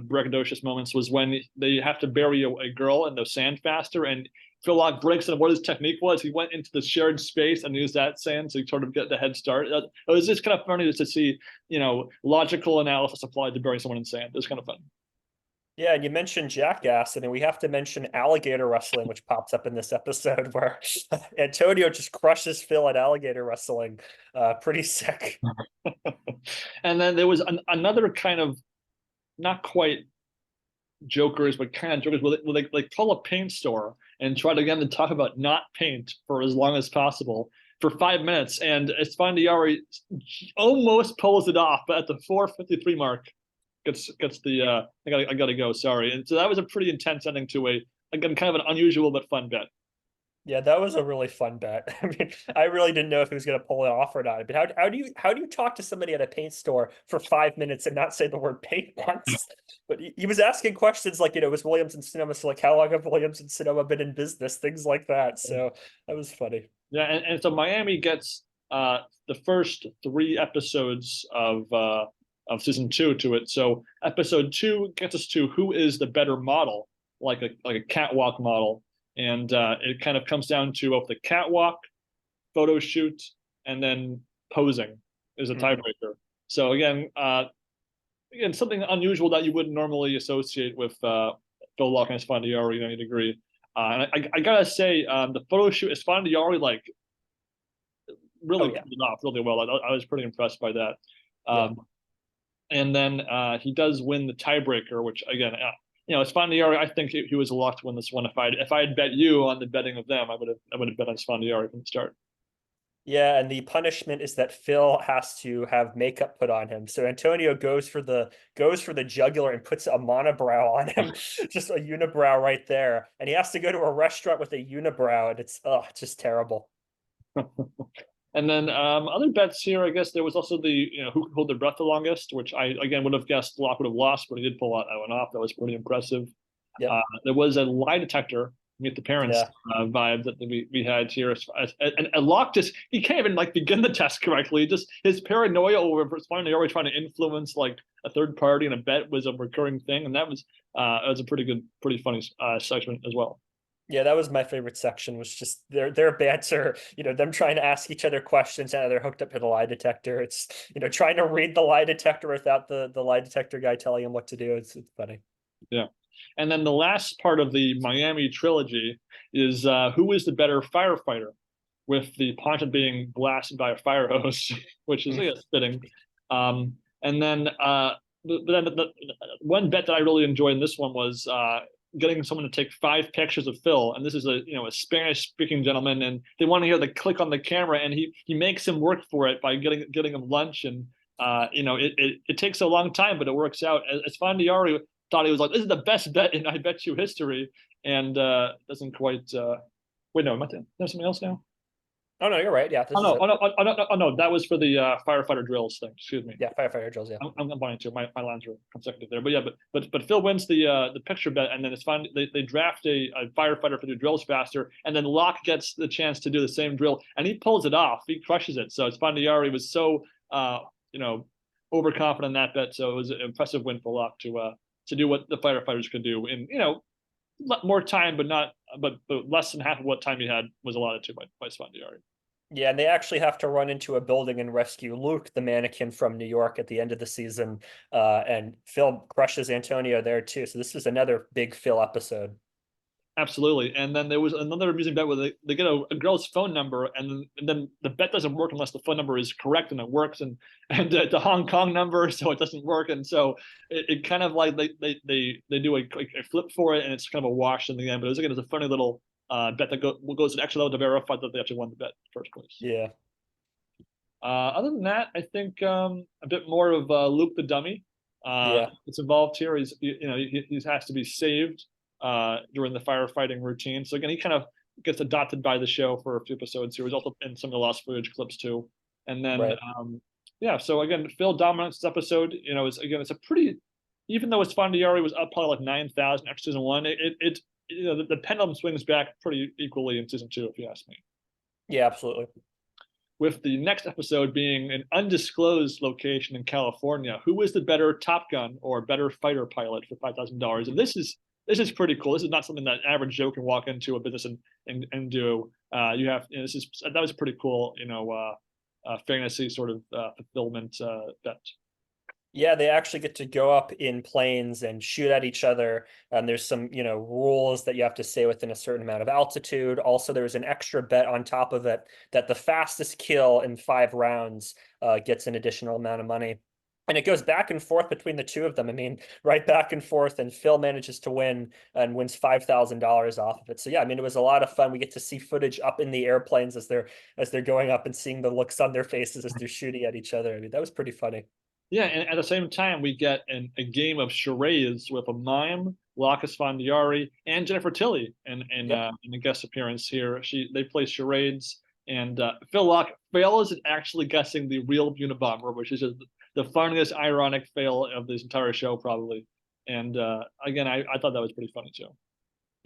S1: braggadocious moments was when they have to bury a girl in the sand faster, and Phil Laak breaks in what his technique was. He went into the shared space and used that sand so he sort of get the head start. It was just kind of funny just to see, logical analysis applied to burying someone in sand. It was kind of fun.
S2: Yeah, and you mentioned Jackass, and then we have to mention alligator wrestling, which pops up in this episode where Antonio just crushes Phil at alligator wrestling. Pretty sick.
S1: And then there was another kind of not quite jokers, but kind of jokers where they call a paint store and try to get them to talk about not paint for as long as possible for 5 minutes. And Esfandiari almost pulls it off, but at the 4:53 mark, gets the I gotta go, sorry. And so that was a pretty intense ending to again kind of an unusual but fun bet.
S2: Yeah, that was a really fun bet. I mean, I really didn't know if he was going to pull it off or not. But how do you talk to somebody at a paint store for 5 minutes and not say the word paint once? But he was asking questions like, was Williams and Sonoma, so like, how long have Williams and Sonoma been in business? Things like that. So that was funny.
S1: Yeah, and so Miami gets the first 3 episodes of season 2 to it. So episode 2 gets us to who is the better model, like a catwalk model, and it kind of comes down to both the catwalk, photo shoot, and then posing is a
S2: Mhm.
S1: tiebreaker. So again, something unusual that you wouldn't normally associate with Phil Laak and Esfandiari to any degree. And I gotta say, the photo shoot Esfandiari like
S2: Oh
S1: really
S2: yeah,
S1: pulled it off really well. I was pretty impressed by that.
S2: yeah.
S1: And then he does win the tiebreaker, which again, Esfandiari. I think he was a lock to win this one. If I had bet you on the betting of them, I would have bet on Esfandiari from the start.
S2: Yeah, and the punishment is that Phil has to have makeup put on him. So Antonio goes for the jugular and puts a monobrow on him, just a unibrow right there. And he has to go to a restaurant with a unibrow, and it's just terrible.
S1: And then other bets here, I guess there was also the who could hold their breath the longest, which I again would have guessed Locke would have lost, but he did pull that one off. That was pretty impressive.
S2: Yep.
S1: There was a lie detector, meet the parents
S2: Yeah.
S1: vibe that we had here. And Locke just he can't even like begin the test correctly. Just his paranoia over finally always trying to influence like a third party in a bet was a recurring thing, and that was a pretty funny segment as well.
S2: Yeah, that was my favorite section, was just their banter, them trying to ask each other questions and they're hooked up to the lie detector. It's, trying to read the lie detector without the lie detector guy telling him what to do. It's funny.
S1: Yeah. And then the last part of the Miami trilogy is who is the better firefighter, with the ponton being blasted by a fire hose, which is, I guess, fitting. And then, the one bet that I really enjoyed in this one was getting someone to take 5 pictures of Phil, and this is a Spanish speaking gentleman, and they want to hear the click on the camera, and he makes him work for it by getting him lunch, and it takes a long time, but it works out. As Fandiari thought he was like, this is the best bet in I bet you history, and doesn't quite. Wait, no, am I there's something else now?
S2: Oh no, you're right. Yeah, this
S1: Oh
S2: is
S1: no,
S2: it.
S1: oh no, that was for the firefighter drills thing. Excuse me.
S2: Yeah, firefighter drills. Yeah.
S1: I'm buying two. My lines were consecutive there, but yeah, but Phil wins the picture bet, and then it's fine. They draft a firefighter for the drills faster, and then Locke gets the chance to do the same drill, and he pulls it off. He crushes it. So Esfandiari was so you know overconfident in that bet, so it was an impressive win for Locke to do what the firefighters could do in more time, but less than half of what time he had was allotted to by Esfandiari.
S2: Yeah, and they actually have to run into a building and rescue Luke, the mannequin from New York, at the end of the season. And Phil crushes Antonio there too. So this is another big Phil episode.
S1: Absolutely. And then there was another amusing bet where they get a girl's phone number, and then the bet doesn't work unless the phone number is correct, and it works, and the Hong Kong number, so it doesn't work. And so it kind of like they do a flip for it, and it's kind of a wash in the end. But it's a funny little bet that goes an extra level to verify that they actually won the bet in the first place.
S2: Yeah.
S1: Other than that, I think a bit more of Luke the dummy.
S2: Yeah.
S1: It's involved here. He has to be saved during the firefighting routine. So again, he kind of gets adopted by the show for a few episodes. He was also in some of the lost footage clips too. And then
S2: Right.
S1: yeah, so again, Phil dominates this episode. It's a pretty, even though Esfandiari was up probably like 9,000 after season 1, the pendulum swings back pretty equally in season 2, if you ask me.
S2: Yeah, absolutely.
S1: With the next episode being an undisclosed location in California. Who is the better Top Gun or better fighter pilot for $5,000? And this is pretty cool. This is not something that average Joe can walk into a business and do. That was pretty cool. Fantasy sort of fulfillment bet.
S2: Yeah, they actually get to go up in planes and shoot at each other. And there's some, rules that you have to stay within a certain amount of altitude. Also, there's an extra bet on top of it that the fastest kill in 5 rounds gets an additional amount of money. And it goes back and forth between the two of them. I mean, right back and forth, and Phil manages to win and wins $5,000 off of it. So yeah, I mean, it was a lot of fun. We get to see footage up in the airplanes as they're going up and seeing the looks on their faces as they're shooting at each other. I mean, that was pretty funny.
S1: Yeah, and at the same time, we get a game of charades with a mime, Laak Esfandiari, and Jennifer Tilly
S2: Yep.
S1: in a guest appearance here. They play charades, and Phil Laak fails at actually guessing the real Unabomber, which is just the funniest ironic fail of this entire show, probably. And again, I thought that was pretty funny too.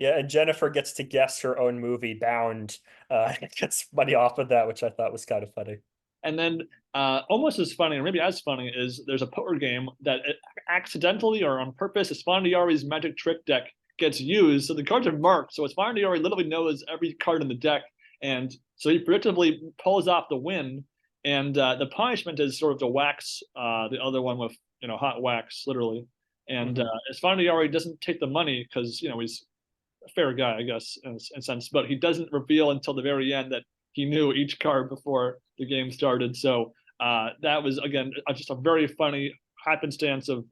S2: Yeah, and Jennifer gets to guess her own movie, Bound, and gets money off of that, which I thought was kind of funny.
S1: And then almost as funny, or maybe as funny, is there's a poker game that accidentally or on purpose, Esfandiari's magic trick deck gets used. So the cards are marked. So Esfandiari literally knows every card in the deck. And so he predictably pulls off the win. And the punishment is sort of to wax the other one with, hot wax, literally. And Esfandiari doesn't take the money because, he's a fair guy, I guess, in a sense, but he doesn't reveal until the very end that he knew each card before the game started. So that was, again, just a very funny happenstance of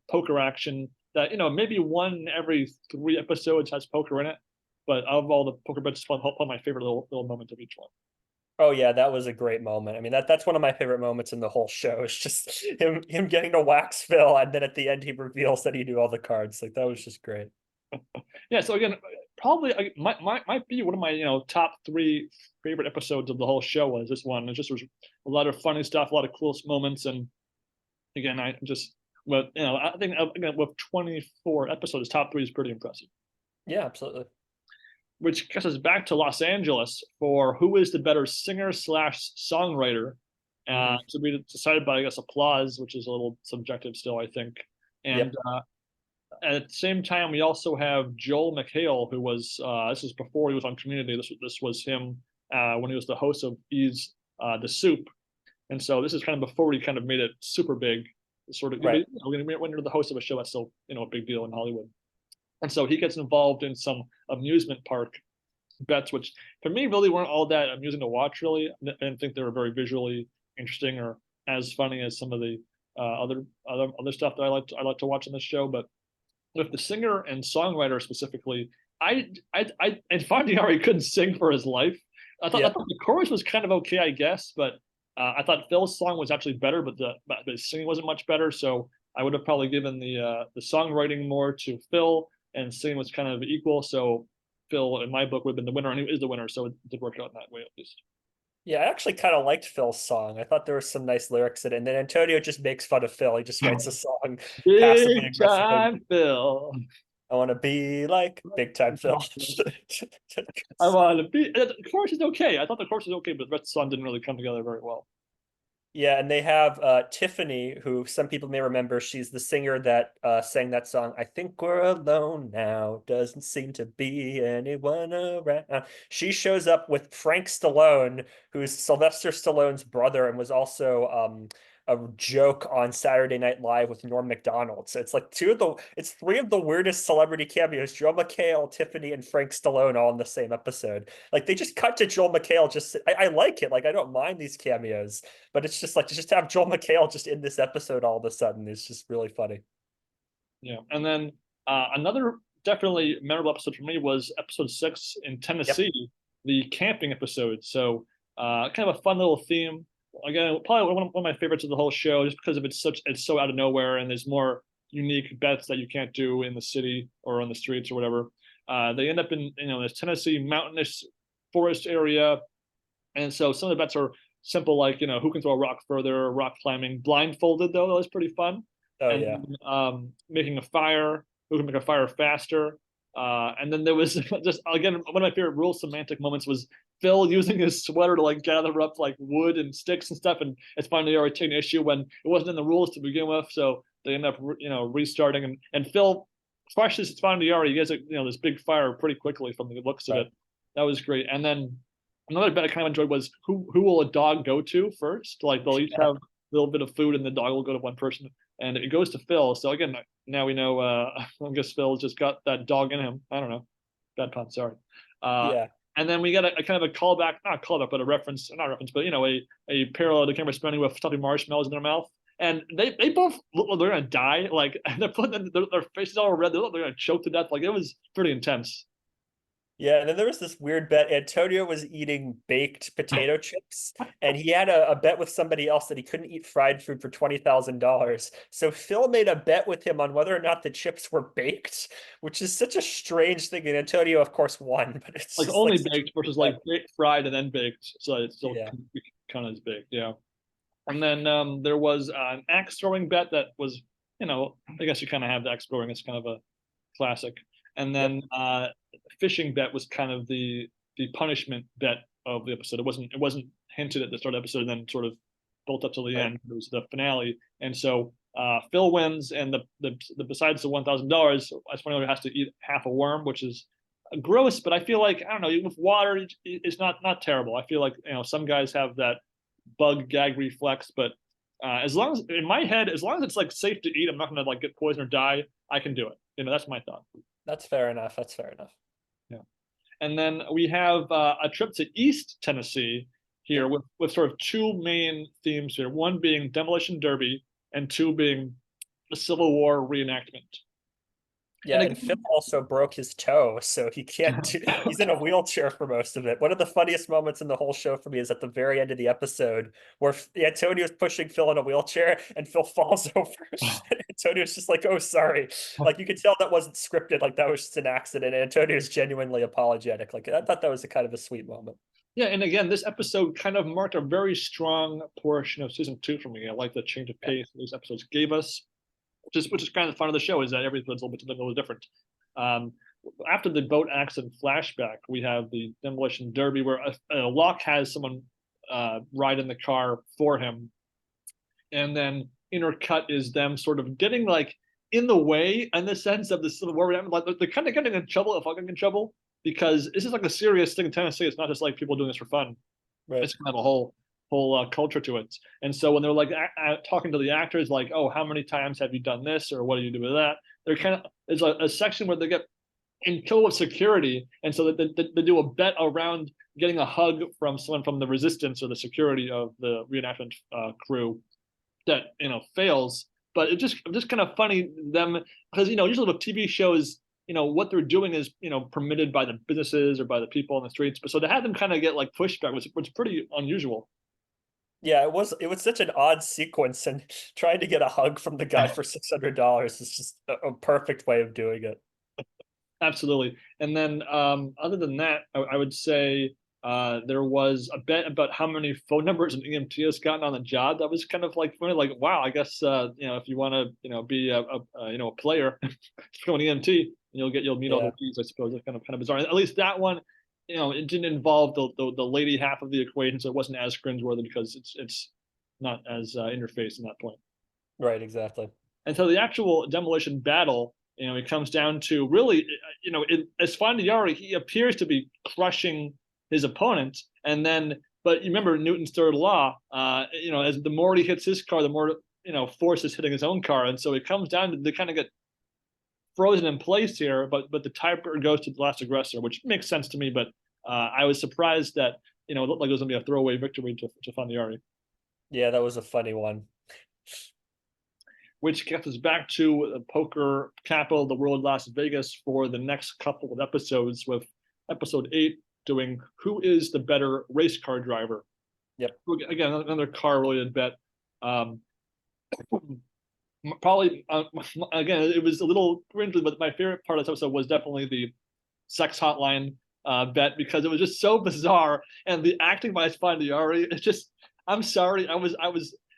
S1: poker action that, maybe one every 3 episodes has poker in it. But of all the poker bets, probably my favorite little moment of each one.
S2: Oh yeah, that was a great moment. I mean, that's one of my favorite moments in the whole show. It's just him getting to wax Phil, and then at the end he reveals that he knew all the cards. Like that was just great.
S1: Yeah, so again, probably might be one of my top 3 favorite episodes of the whole show was this one. It just was a lot of funny stuff, a lot of cool moments, and again, I just I think again with 24 episodes, top 3 is pretty impressive.
S2: Yeah, absolutely.
S1: Which gets us back to Los Angeles for who is the better singer slash songwriter. To be decided by, I guess, applause, which is a little subjective still, I think. And
S2: Yep.
S1: at the same time, we also have Joel McHale, who was this is before he was on Community. This was him when he was the host of Ease the Soup, and so this is kind of before he kind of made it super big. Sort of,
S2: Right.
S1: when you're the host of a show, that's still a big deal in Hollywood. And so he gets involved in some amusement park bets, which for me really weren't all that amusing to watch. Really, I didn't think they were very visually interesting or as funny as some of the other stuff that I like to watch on this show. But with the singer and songwriter specifically, and Fondiari couldn't sing for his life. I thought the chorus was kind of okay, I guess, but I thought Phil's song was actually better, but the singing wasn't much better. So I would have probably given the songwriting more to Phil, and singing was kind of equal. So Phil, in my book, would have been the winner, and he is the winner. So it did work out in that way, at least.
S2: Yeah, I actually kind of liked Phil's song. I thought there was some nice lyrics in it. And then Antonio just makes fun of Phil. He just writes a song passively
S1: Big
S2: aggressively.
S1: time Phil.
S2: I want to be like big time Phil.
S1: I want to be. The chorus is okay. I thought the chorus was okay, but the rest of the song didn't really come together very well.
S2: Yeah, and they have Tiffany, who some people may remember. She's the singer that sang that song, I Think We're Alone Now. Doesn't seem to be anyone around. She shows up with Frank Stallone, who's Sylvester Stallone's brother and was also a joke on Saturday Night Live with Norm Macdonald. So it's like it's 3 of the weirdest celebrity cameos: Joel McHale, Tiffany, and Frank Stallone all in the same episode. Like they just cut to Joel McHale. I like it. Like I don't mind these cameos, but it's just like to just have Joel McHale just in this episode all of a sudden is just really funny.
S1: Yeah, and then another definitely memorable episode for me was episode 6 in
S2: Yep.
S1: Tennessee, the camping episode. So kind of a fun little theme. Again, probably one of my favorites of the whole show, just because of it's so out of nowhere, and there's more unique bets that you can't do in the city or on the streets or whatever. They end up in this Tennessee mountainous forest area, and so some of the bets are simple, like who can throw a rock further, rock climbing, blindfolded though that was pretty fun,
S2: Oh
S1: and
S2: yeah.
S1: making a fire, who can make a fire faster. And then there was just again one of my favorite rule semantic moments was Phil using his sweater to like gather up like wood and sticks and stuff, and it's finally already taken issue when it wasn't in the rules to begin with, so they end up restarting, and Phil crushes Esfandiari. He gets this big fire pretty quickly from the looks of
S2: Right.
S1: it. That was great. And then another bet I kind of enjoyed was who will a dog go to first? Like they'll each
S2: Yeah.
S1: have a little bit of food, and the dog will go to one person, and it goes to Phil. So again, now we know. I guess Phil just got that dog in him. I don't know. Bad pun. Sorry. Uh,
S2: Yeah.
S1: and then we got a kind of a callback, not callback, but a reference, not a reference, but a parallel to camera spending with stuffing marshmallows in their mouth. And they both look like they're gonna die. Like they're putting their faces all red. They look like they're gonna choke to death. Like it was pretty intense.
S2: Yeah, and then there was this weird bet. Antonio was eating baked potato chips, and he had a bet with somebody else that he couldn't eat fried food for $20,000. So Phil made a bet with him on whether or not the chips were baked, which is such a strange thing. And Antonio, of course, won, but it's
S1: Like
S2: just like
S1: only
S2: such a
S1: baked versus
S2: weird
S1: like
S2: bet.
S1: fried and then baked, so it's still
S2: Yeah.
S1: kind of as baked. Yeah. And then there was an axe throwing bet that was, I guess you kind of have the axe throwing. It's kind of a classic. And
S2: Yep.
S1: then fishing bet was kind of the punishment bet of the episode. It wasn't hinted at the start of the episode and then sort of built up till the
S2: Right.
S1: end. It was the finale, and so Phil wins, and the besides the $1,000, Esfandiari has to eat half a worm, which is gross. But I feel like I don't know, with water, it's not terrible. I feel like some guys have that bug gag reflex, but as long as in my head, as long as it's like safe to eat, I'm not gonna like get poisoned or die. I can do it. That's my thought.
S2: That's fair enough. That's fair enough.
S1: Yeah. And then we have a trip to East Tennessee here
S2: Yep.
S1: with sort of two main themes here. One being Demolition Derby, and two being the Civil War reenactment.
S2: Yeah,
S1: And
S2: and Phil also broke his toe, so he can't do, he's in a wheelchair for most of it. One of the funniest moments in the whole show for me is at the very end of the episode where Antonio's pushing Phil in a wheelchair and Phil falls over. Antonio's just like, "Oh, sorry." Like you could tell that wasn't scripted, like that was just an accident. And Antonio's genuinely apologetic. Like I thought that was a kind of a sweet moment.
S1: yeah, and again, this episode kind of marked a very strong portion of season 2 for me. I like the change of
S2: Yeah.
S1: pace these episodes gave us, which is kind of the fun of the show, is that every episode's a little different. Um, After the boat accident flashback, we have the demolition derby where Laak has someone ride in the car for him, and then intercut is them sort of getting like in the way in the sense of the Civil War. Like they're kind of getting in trouble, if I'm getting in trouble, because this is like a serious thing in Tennessee. It's not just like people doing this for fun.
S2: Right.
S1: It's kind of a whole culture to it. And so when they're like talking to the actors, like, "Oh, how many times have you done this, or what do you do with that?" They're kind of there's a section where they get in trouble with security, and so they do a bet around getting a hug from someone from the resistance or the security of the reenactment crew that fails. But it's just kind of funny them, because usually with TV shows, what they're doing is permitted by the businesses or by the people on the streets. But so to have them kind of get like pushback was pretty unusual.
S2: Yeah, it was such an odd sequence, and trying to get a hug from the guy for $600 is just a perfect way of doing it.
S1: Absolutely. And then other than that, I would say there was a bet about how many phone numbers an EMT has gotten on the job. That was kind of like funny, like, wow, I guess if you want to be a player, become an EMT, and you'll meet all
S2: Yeah.
S1: the needs. I suppose it's kind of bizarre. At least that one, it didn't involve the lady half of the equation, so it wasn't as cringeworthy because it's not as in your face in that point.
S2: Right, exactly.
S1: And so the actual demolition battle, it comes down to really, Esfandiari, he appears to be crushing his opponent, and then, but you remember Newton's third law, as the more he hits his car, the more force is hitting his own car, and so it comes down to they kind of get frozen in place here, but the tiebreaker goes to the last aggressor, which makes sense to me. But I was surprised that it looked like it was going to be a throwaway victory to Fandiari.
S2: Yeah, that was a funny one.
S1: Which gets us back to the poker capital of the world, Las Vegas, for the next couple of episodes, with episode 8 doing who is the better race car driver.
S2: Yep.
S1: Again, another car related bet. Probably, again, it was a little cringy, but my favorite part of this episode was definitely the sex hotline bet, because it was just so bizarre, and the acting by Esfandiari, it's just, I'm sorry, I was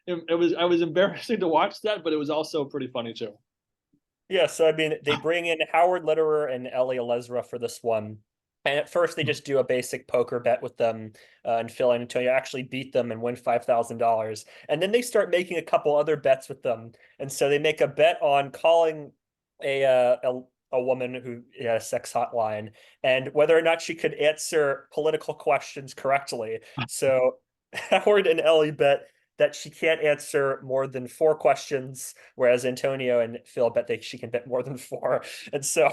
S1: embarrassing to watch that, but it was also pretty funny too.
S2: Yeah, so I mean, they bring in Howard Lederer and Ellie Alezra for this one. And at first, they just do a basic poker bet with them, and Phil and Antonio actually beat them and win $5,000. And then they start making a couple other bets with them. And so they make a bet on calling a woman who had a sex hotline, and whether or not she could answer political questions correctly. So Howard and Ellie bet that she can't answer more than 4 questions, whereas Antonio and Phil bet she can bet more than 4. And so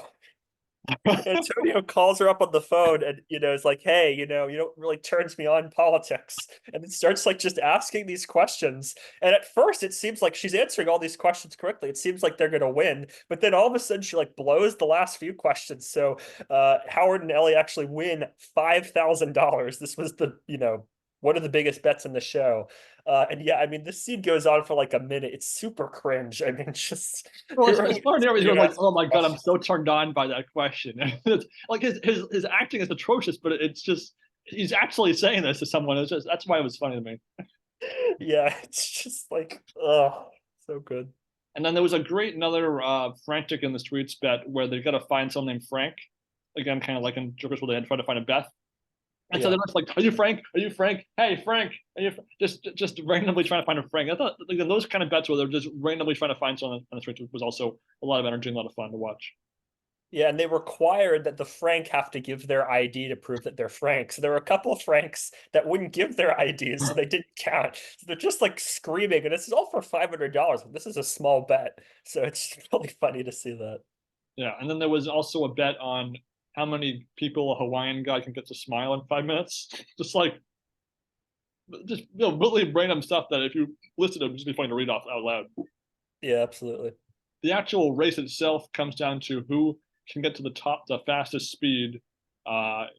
S2: Antonio calls her up on the phone and is like, "Hey, you don't really turns me on politics." And it starts like just asking these questions. And at first it seems like she's answering all these questions correctly. It seems like they're gonna win, but then all of a sudden she like blows the last few questions. So Howard and Ellie actually win $5,000. This was the, one of the biggest bets in the show. And yeah, I mean, this scene goes on for like a minute. It's super cringe. I mean, just
S1: Well, as far as you're like, oh my god, I'm
S2: questions.
S1: so turned on by that question. It's, like his acting is atrocious, but it's just he's actually saying this to someone. It's just that's why it was funny to me.
S2: Yeah, it's just like, oh, so good.
S1: And then there was a great another frantic in the streets bet where they've got to find someone named Frank. again, kind of like in Jokers where they had to try to find a Beth. And so
S2: Yeah.
S1: they're just like, "Are you Frank? Are you Frank? Hey, Frank!" Are you just randomly trying to find a Frank. I thought like, those kind of bets where they're just randomly trying to find someone on the street was also a lot of energy and a lot of fun to watch.
S2: Yeah, and they required that the Frank have to give their ID to prove that they're Frank. So there were a couple of Franks that wouldn't give their IDs, so they didn't count. So they're just like screaming, and this is all for $500. This is a small bet, so it's really funny to see that.
S1: Yeah, and then there was also a bet on how many people a Hawaiian guy can get to smile in 5 minutes. Just like just really random stuff that if you listed them, just be funny to read off out loud.
S2: Yeah, absolutely.
S1: The actual race itself comes down to who can get to the top, the fastest speed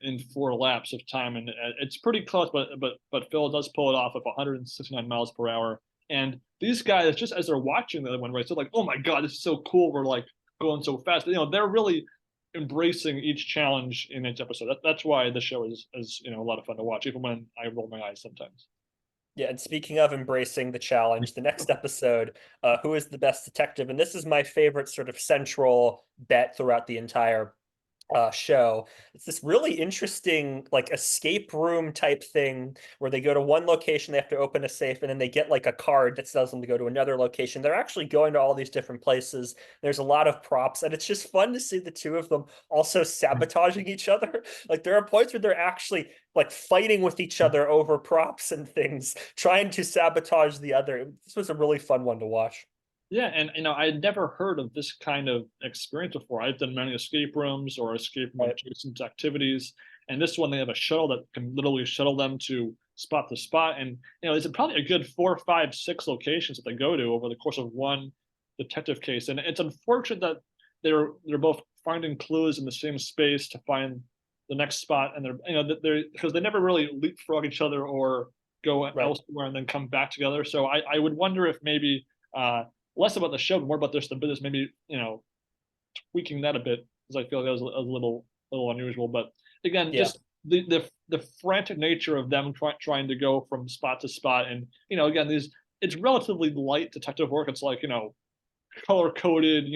S1: in 4 laps of time, and it's pretty close. But Phil does pull it off at 169 miles per hour. And these guys, just as they're watching the other one race, they're like, "Oh my god, this is so cool! We're like going so fast." But, they're really embracing each challenge in each episode. That's why the show is a lot of fun to watch, even when I roll my eyes sometimes.
S2: Yeah, and speaking of embracing the challenge, the next episode, who is the best detective? And this is my favorite sort of central bet throughout the entire show. It's this really interesting like escape room type thing where they go to one location, they have to open a safe, and then they get like a card that tells them to go to another location. They're actually going to all these different places. There's a lot of props, and it's just fun to see the two of them also sabotaging each other. Like there are points where they're actually like fighting with each other over props and things, trying to sabotage the other. This was a really fun one to watch.
S1: Yeah, and I had never heard of this kind of experience before. I've done many escape rooms or escape room
S2: Right.
S1: adjacent activities, and this one they have a shuttle that can literally shuttle them to spot to spot. And it's probably a good 4, 5, 6 locations that they go to over the course of one detective case. And it's unfortunate that they're both finding clues in the same space to find the next spot, and they're because they never really leapfrog each other or go
S2: Right.
S1: elsewhere and then come back together. So I would wonder if maybe. Less about the show, more about the business, maybe tweaking that a bit because I feel like that was a little unusual. But again,
S2: Yeah.
S1: just the frantic nature of them trying to go from spot to spot, and again these it's relatively light detective work. It's like color coded,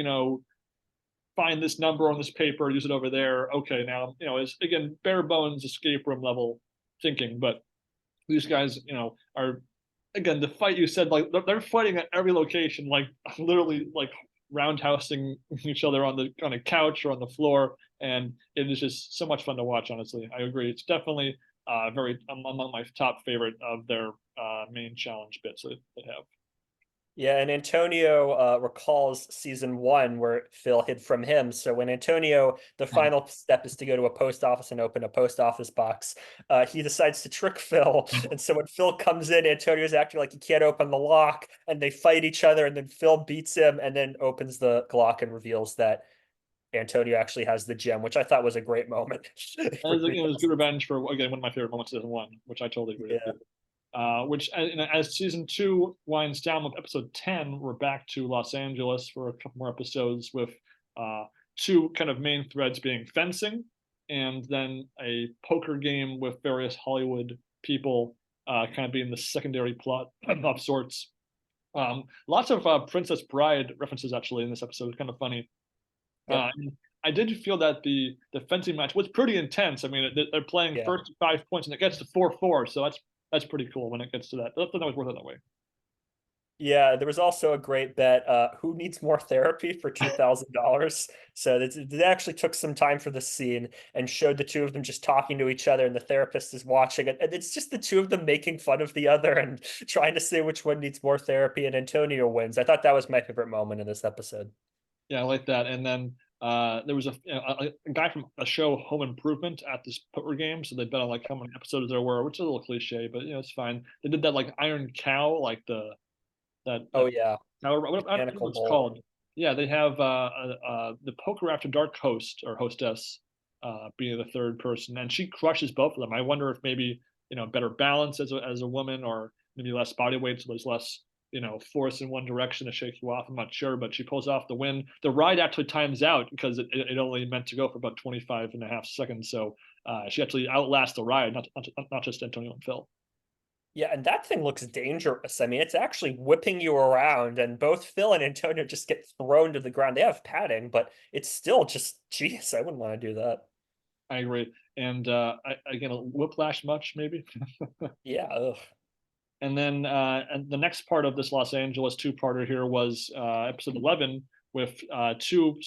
S1: find this number on this paper, use it over there. Okay, now it's again bare bones escape room level thinking, but these guys are again the fight you said like they're fighting at every location like literally like roundhousing each other on a couch or on the floor, and it is just so much fun to watch. Honestly, I agree. It's definitely very among my top favorite of their main challenge bits that they have.
S2: Yeah, and Antonio recalls season one where Phil hid from him. So when Antonio, the final step is to go to a post office and open a post office box, he decides to trick Phil. And so when Phil comes in, Antonio's acting like he can't open the lock, and they fight each other, and then Phil beats him and then opens the lock and reveals that Antonio actually has the gem, which I thought was a great moment.
S1: And it was good revenge for again one of my favorite moments of season one, which I totally agree
S2: Yeah.
S1: with. Which as season two winds down with episode 10, we're back to Los Angeles for a couple more episodes with uh, two kind of main threads being fencing and then a poker game with various Hollywood people kind of being the secondary plot of sorts. Lots of Princess Bride references actually in this episode. It's kind of funny.
S2: Yep.
S1: I did feel that the fencing match was pretty intense. I mean, they're playing
S2: Yeah.
S1: first 5 points and it gets to 4-4, so that's pretty cool when it gets to that. I thought that was worth it that way.
S2: Yeah, there was also a great bet. Who needs more therapy for $2,000? So they actually took some time for the scene and showed the two of them just talking to each other, and the therapist is watching it. And it's just the two of them making fun of the other and trying to say which one needs more therapy. And Antonio wins. I thought that was my favorite moment in this episode.
S1: Yeah, I like that. And then there was a guy from a show, Home Improvement, at this poker game, so they bet on like how many episodes there were, which is a little cliche, but it's fine. They did that like Iron Cow, like
S2: Oh
S1: that
S2: yeah,
S1: I don't know
S2: Mechanical
S1: what it's
S2: Bull.
S1: called. Yeah, they have the Poker After Dark host or hostess being the third person, and she crushes both of them. I wonder if maybe better balance as a woman, or maybe less body weight, so there's less force in one direction to shake you off. I'm not sure, but she pulls off the win. The ride actually times out because it only meant to go for about 25 and a half seconds. So she actually outlasts the ride, not just Antonio and Phil.
S2: Yeah, and that thing looks dangerous. I mean, it's actually whipping you around, and both Phil and Antonio just get thrown to the ground. They have padding, but it's still just, geez, I wouldn't want to do that.
S1: I agree. And again, a whiplash much maybe.
S2: Yeah. Ugh.
S1: And the next part of this Los Angeles two-parter here was episode 11 with two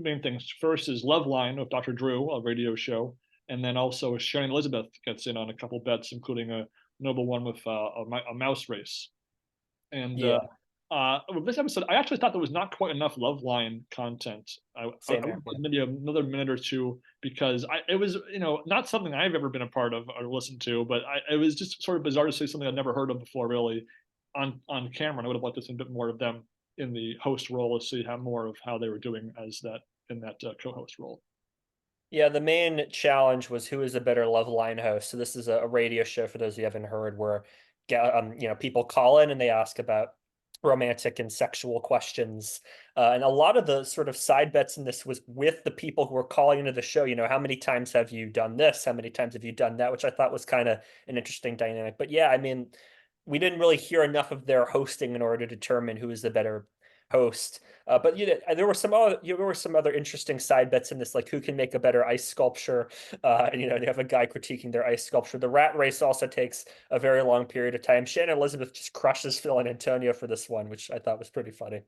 S1: main things. First is Love Line with Dr. Drew, a radio show, and then also Sharon Elizabeth gets in on a couple bets, including a notable one with a mouse race. And
S2: Yeah.
S1: with this episode, I actually thought there was not quite enough Love Line content. I
S2: Same here.
S1: would maybe another minute or two because it was not something I've ever been a part of or listened to, but it was just sort of bizarre to see something I'd never heard of before really on camera. And I would have liked to see a bit more of them in the host role to see how more of how they were doing as that in that co-host role.
S2: Yeah, the main challenge was who is a better Love Line host. So this is a radio show for those who haven't heard, where people call in and they ask about romantic and sexual questions. And a lot of the sort of side bets in this was with the people who were calling into the show. How many times have you done this? How many times have you done that? Which I thought was kind of an interesting dynamic. But yeah, I mean, we didn't really hear enough of their hosting in order to determine who is the better host. But there were some other interesting side bets in this, like who can make a better ice sculpture. And you have a guy critiquing their ice sculpture. The rat race also takes a very long period of time. Shannon Elizabeth just crushes Phil and Antonio for this one, which I thought was pretty funny.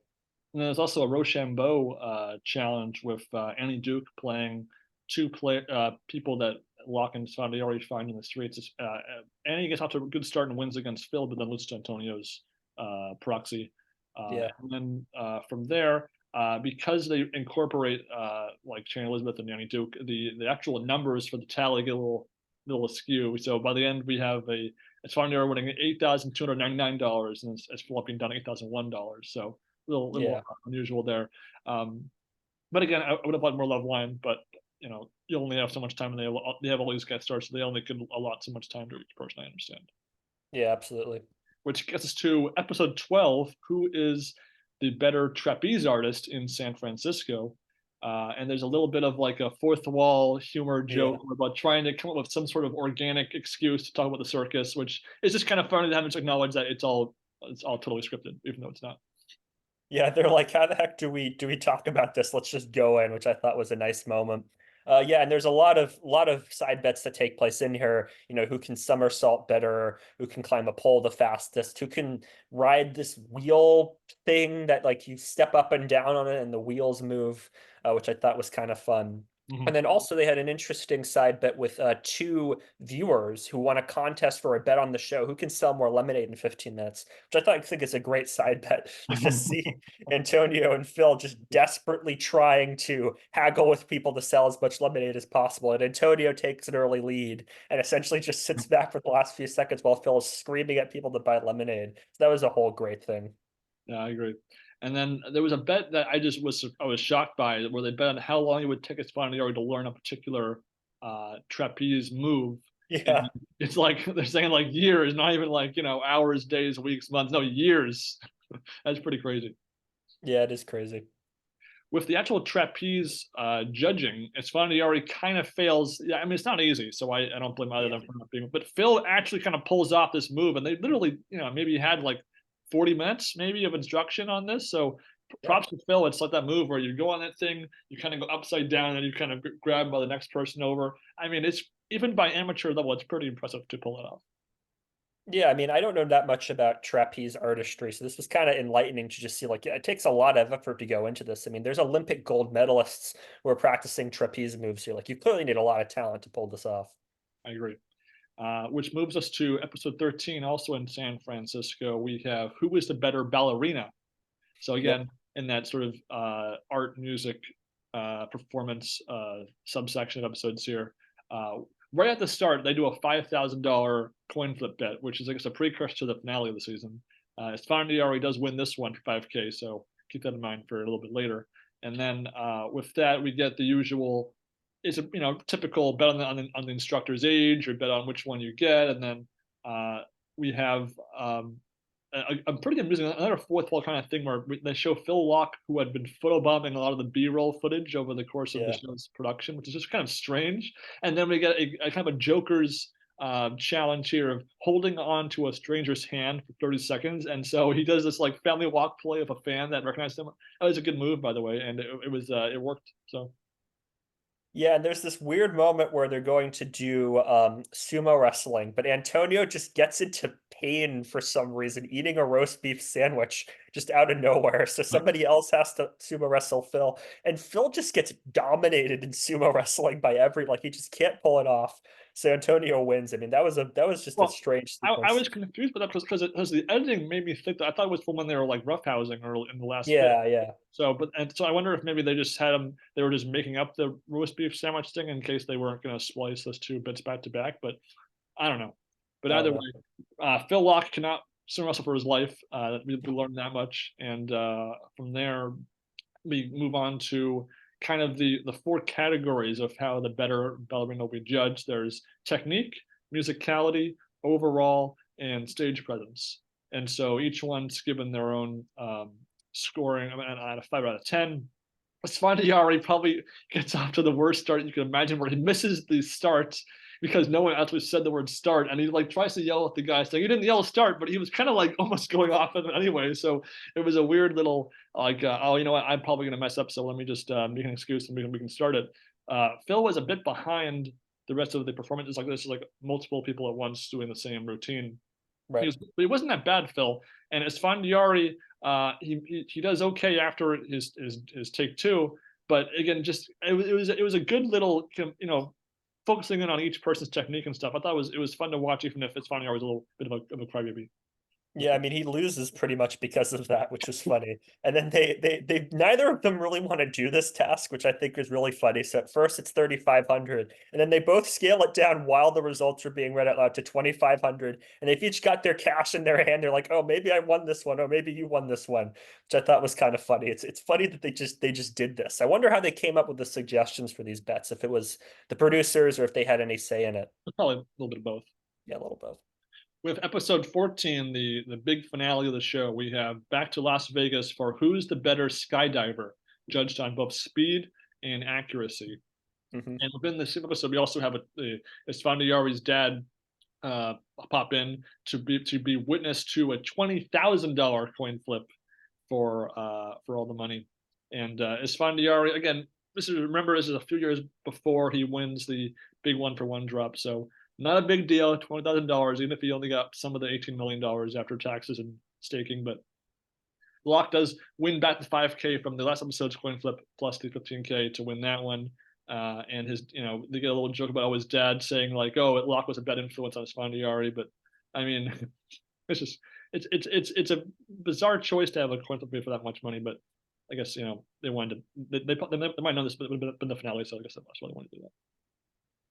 S1: And there's also a Rochambeau challenge with Annie Duke playing people that Laak and Esfandiari find in the streets. Annie gets off to a good start and wins against Phil, but then loses to Antonio's proxy.
S2: Yeah,
S1: And then from there, because they incorporate like Shane Elizabeth and Annie Duke, the actual numbers for the tally get a little askew. So by the end, we have it's Esfandiari winning $8,299, and it's Philip being down $8,001. So little
S2: yeah.
S1: unusual there. But again, I would have liked more Love Line, but you only have so much time, and they have all these guest stars, so they only could allot so much time to each person. I understand.
S2: Yeah, absolutely.
S1: Which gets us to episode 12. Who is the better trapeze artist in San Francisco? And there's a little bit of like a fourth wall humor
S2: Yeah.
S1: joke about trying to come up with some sort of organic excuse to talk about the circus, which is just kind of funny to have to acknowledge that it's all totally scripted, even though it's not.
S2: Yeah, they're like, how the heck do we talk about this? Let's just go in, which I thought was a nice moment. Yeah, and there's a lot of side bets that take place in here. Who can somersault better, who can climb a pole the fastest, who can ride this wheel thing that like you step up and down on it and the wheels move, which I thought was kind of fun. And
S1: Mhm.
S2: then also they had an interesting side bet with two viewers who won a contest for a bet on the show. Who can sell more lemonade in 15 minutes? Which I think is a great side bet. You just see Antonio and Phil just desperately trying to haggle with people to sell as much lemonade as possible. And Antonio takes an early lead and essentially just sits back for the last few seconds while Phil is screaming at people to buy lemonade. So that was a whole great thing.
S1: Yeah, I agree. And then there was a bet that I was shocked by where they bet on how long it would take Esfandiari to learn a particular trapeze move. And
S2: Yeah.
S1: it's like they're saying like years, not even like hours, days, weeks, months. No, years. That's pretty crazy.
S2: Yeah, it is crazy.
S1: With the actual trapeze judging, Esfandiari kind of fails. Yeah, I mean it's not easy, so I don't blame either of
S2: Yeah.
S1: them for not being. But Phil actually kind of pulls off this move, and they literally maybe had like 40 minutes maybe of instruction on this. So
S2: Yeah.
S1: props to Phil. It's like that move where you go on that thing, you kind of go upside down, and you kind of grab by the next person over. I mean, it's even by amateur level, it's pretty impressive to pull it off.
S2: Yeah, I mean, I don't know that much about trapeze artistry, so this was kind of enlightening to just see, like, yeah, it takes a lot of effort to go into this. I mean, there's Olympic gold medalists who are practicing trapeze moves here. Like, you clearly need a lot of talent to pull this off.
S1: I agree. Which moves us to episode 13, also in San Francisco. We have who is the better ballerina? So
S2: Yep.
S1: again, in that sort of art, music, performance subsection of episodes here, right at the start, they do a $5,000 coin flip bet, which is I guess a precursor to the finale of the season. Esfandiari does win this one for 5K, so keep that in mind for a little bit later. And then with that, we get the usual. It's a typical bet on the instructor's age or bet on which one you get, and then we have a pretty amusing another fourth wall kind of thing where they show Phil Laak, who had been photobombing a lot of the B-roll footage over the course of the
S2: Yeah.
S1: show's production, which is just kind of strange. And then we get a kind of a Joker's challenge here of holding on to a stranger's hand for 30 seconds. And so he does this like family walk play of a fan that recognized him. That was a good move, by the way, and it worked. So
S2: Yeah, and there's this weird moment where they're going to do sumo wrestling, but Antonio just gets into pain for some reason, eating a roast beef sandwich just out of nowhere. So somebody else has to sumo wrestle Phil, and Phil just gets dominated in sumo wrestling by like he just can't pull it off. So Antonio wins. I mean, that was just a
S1: Well,
S2: strange
S1: I
S2: sequence.
S1: was confused by that because the editing made me think that I thought it was from when they were like roughhousing or in the last bit.
S2: Yeah, yeah.
S1: So, so I wonder if maybe they just had them. They were just making up the roast beef sandwich thing in case they weren't going to splice those two bits back to back. But I don't know. But
S2: I don't
S1: either
S2: know.
S1: way, Phil Laak cannot swim wrestle for his life. We learned that much, and from there we move on to kind of the four categories of how the better ballerina will be judged. There's technique, musicality, overall, and stage presence. And so each one's given their own scoring. I mean, out of 5 out of 10. Esfandiari probably gets off to the worst start you can imagine, where he misses the start because no one actually said the word start, and he like tries to yell at the guy saying he didn't yell start, but he was kind of like almost going off at him anyway. So it was a weird little like, oh, you know what, I'm probably gonna mess up, so let me just make an excuse and we can start it. Phil was a bit behind the rest of the performances. Like this is like multiple people at once doing the same routine.
S2: Right.
S1: But he wasn't that bad, Phil. And Esfandiari, he does okay after his take two, but again, just it was a good little, focusing in on each person's technique and stuff. I thought it was fun to watch, even if Esfandiari was a little bit of a crybaby.
S2: Yeah, I mean he loses pretty much because of that, which is funny. And then they neither of them really want to do this task, which I think is really funny. So at first it's 3,500, and then they both scale it down while the results are being read out loud to 2,500, and they've each got their cash in their hand. They're like, "Oh, maybe I won this one, or maybe you won this one," which I thought was kind of funny. It's funny that they just did this. I wonder how they came up with the suggestions for these bets, if it was the producers or if they had any say in it.
S1: Probably a little bit of both.
S2: Yeah, a little both.
S1: With episode 14, the big finale of the show, we have back to Las Vegas for who's the better skydiver, judged on both speed and accuracy.
S2: Hmm.
S1: And within the same episode, we also have Esfandiari's dad pop in to be witness to a $20,000 coin flip for all the money. And Esfandiari, again, this is a few years before he wins the big 1-for-1 drop, so not a big deal. $20,000, even if he only got some of the $18 million after taxes and staking. But Laak does win back the 5K from the last episode's coin flip plus the 15K to win that one. And they get a little joke about his dad saying like, "Oh, Laak was a bad influence on Esfandiari," but I mean, it's just it's a bizarre choice to have a coin flip for that much money. But I guess they wanted to they might know this, but it would have been the finale, so I guess that's why they wanted to do that.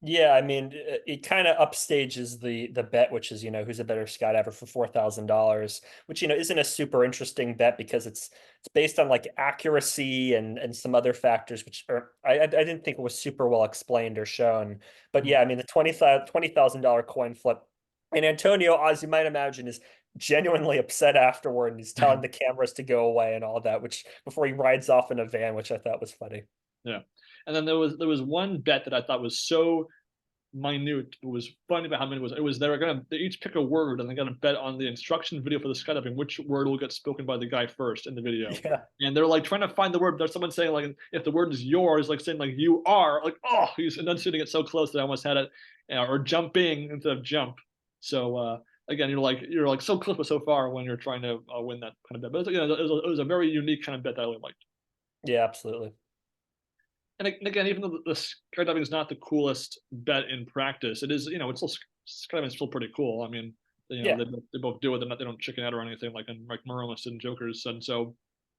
S2: Yeah, I mean, it kind of upstages the bet, which is, who's a better skydiver for $4,000, which, isn't a super interesting bet because it's based on like accuracy and some other factors, which are I didn't think it was super well explained or shown. But yeah, I mean, the $20,000 coin flip, and Antonio, as you might imagine, is genuinely upset afterward, and he's telling the cameras to go away and all that, which before he rides off in a van, which I thought was funny.
S1: Yeah. And then there was one bet that I thought was so minute, but was funny about how many it was. It was they each pick a word and they got to bet on the instruction video for the skydiving which word will get spoken by the guy first in the video.
S2: Yeah.
S1: And they're like trying to find the word. There's someone saying like if the word is yours, like saying like you are, like oh he's enunciating it so close that I almost had it, or jumping instead of jump. So again, you're like so close but so far when you're trying to win that kind of bet. But it was a very unique kind of bet that I really liked.
S2: Yeah, absolutely.
S1: And again, even though the skydiving is not the coolest bet in practice, it is, it's still skydiving is still pretty cool. I mean,
S2: Yeah.
S1: they both do it. They don't chicken out or anything like in like Morales and Jokers. And so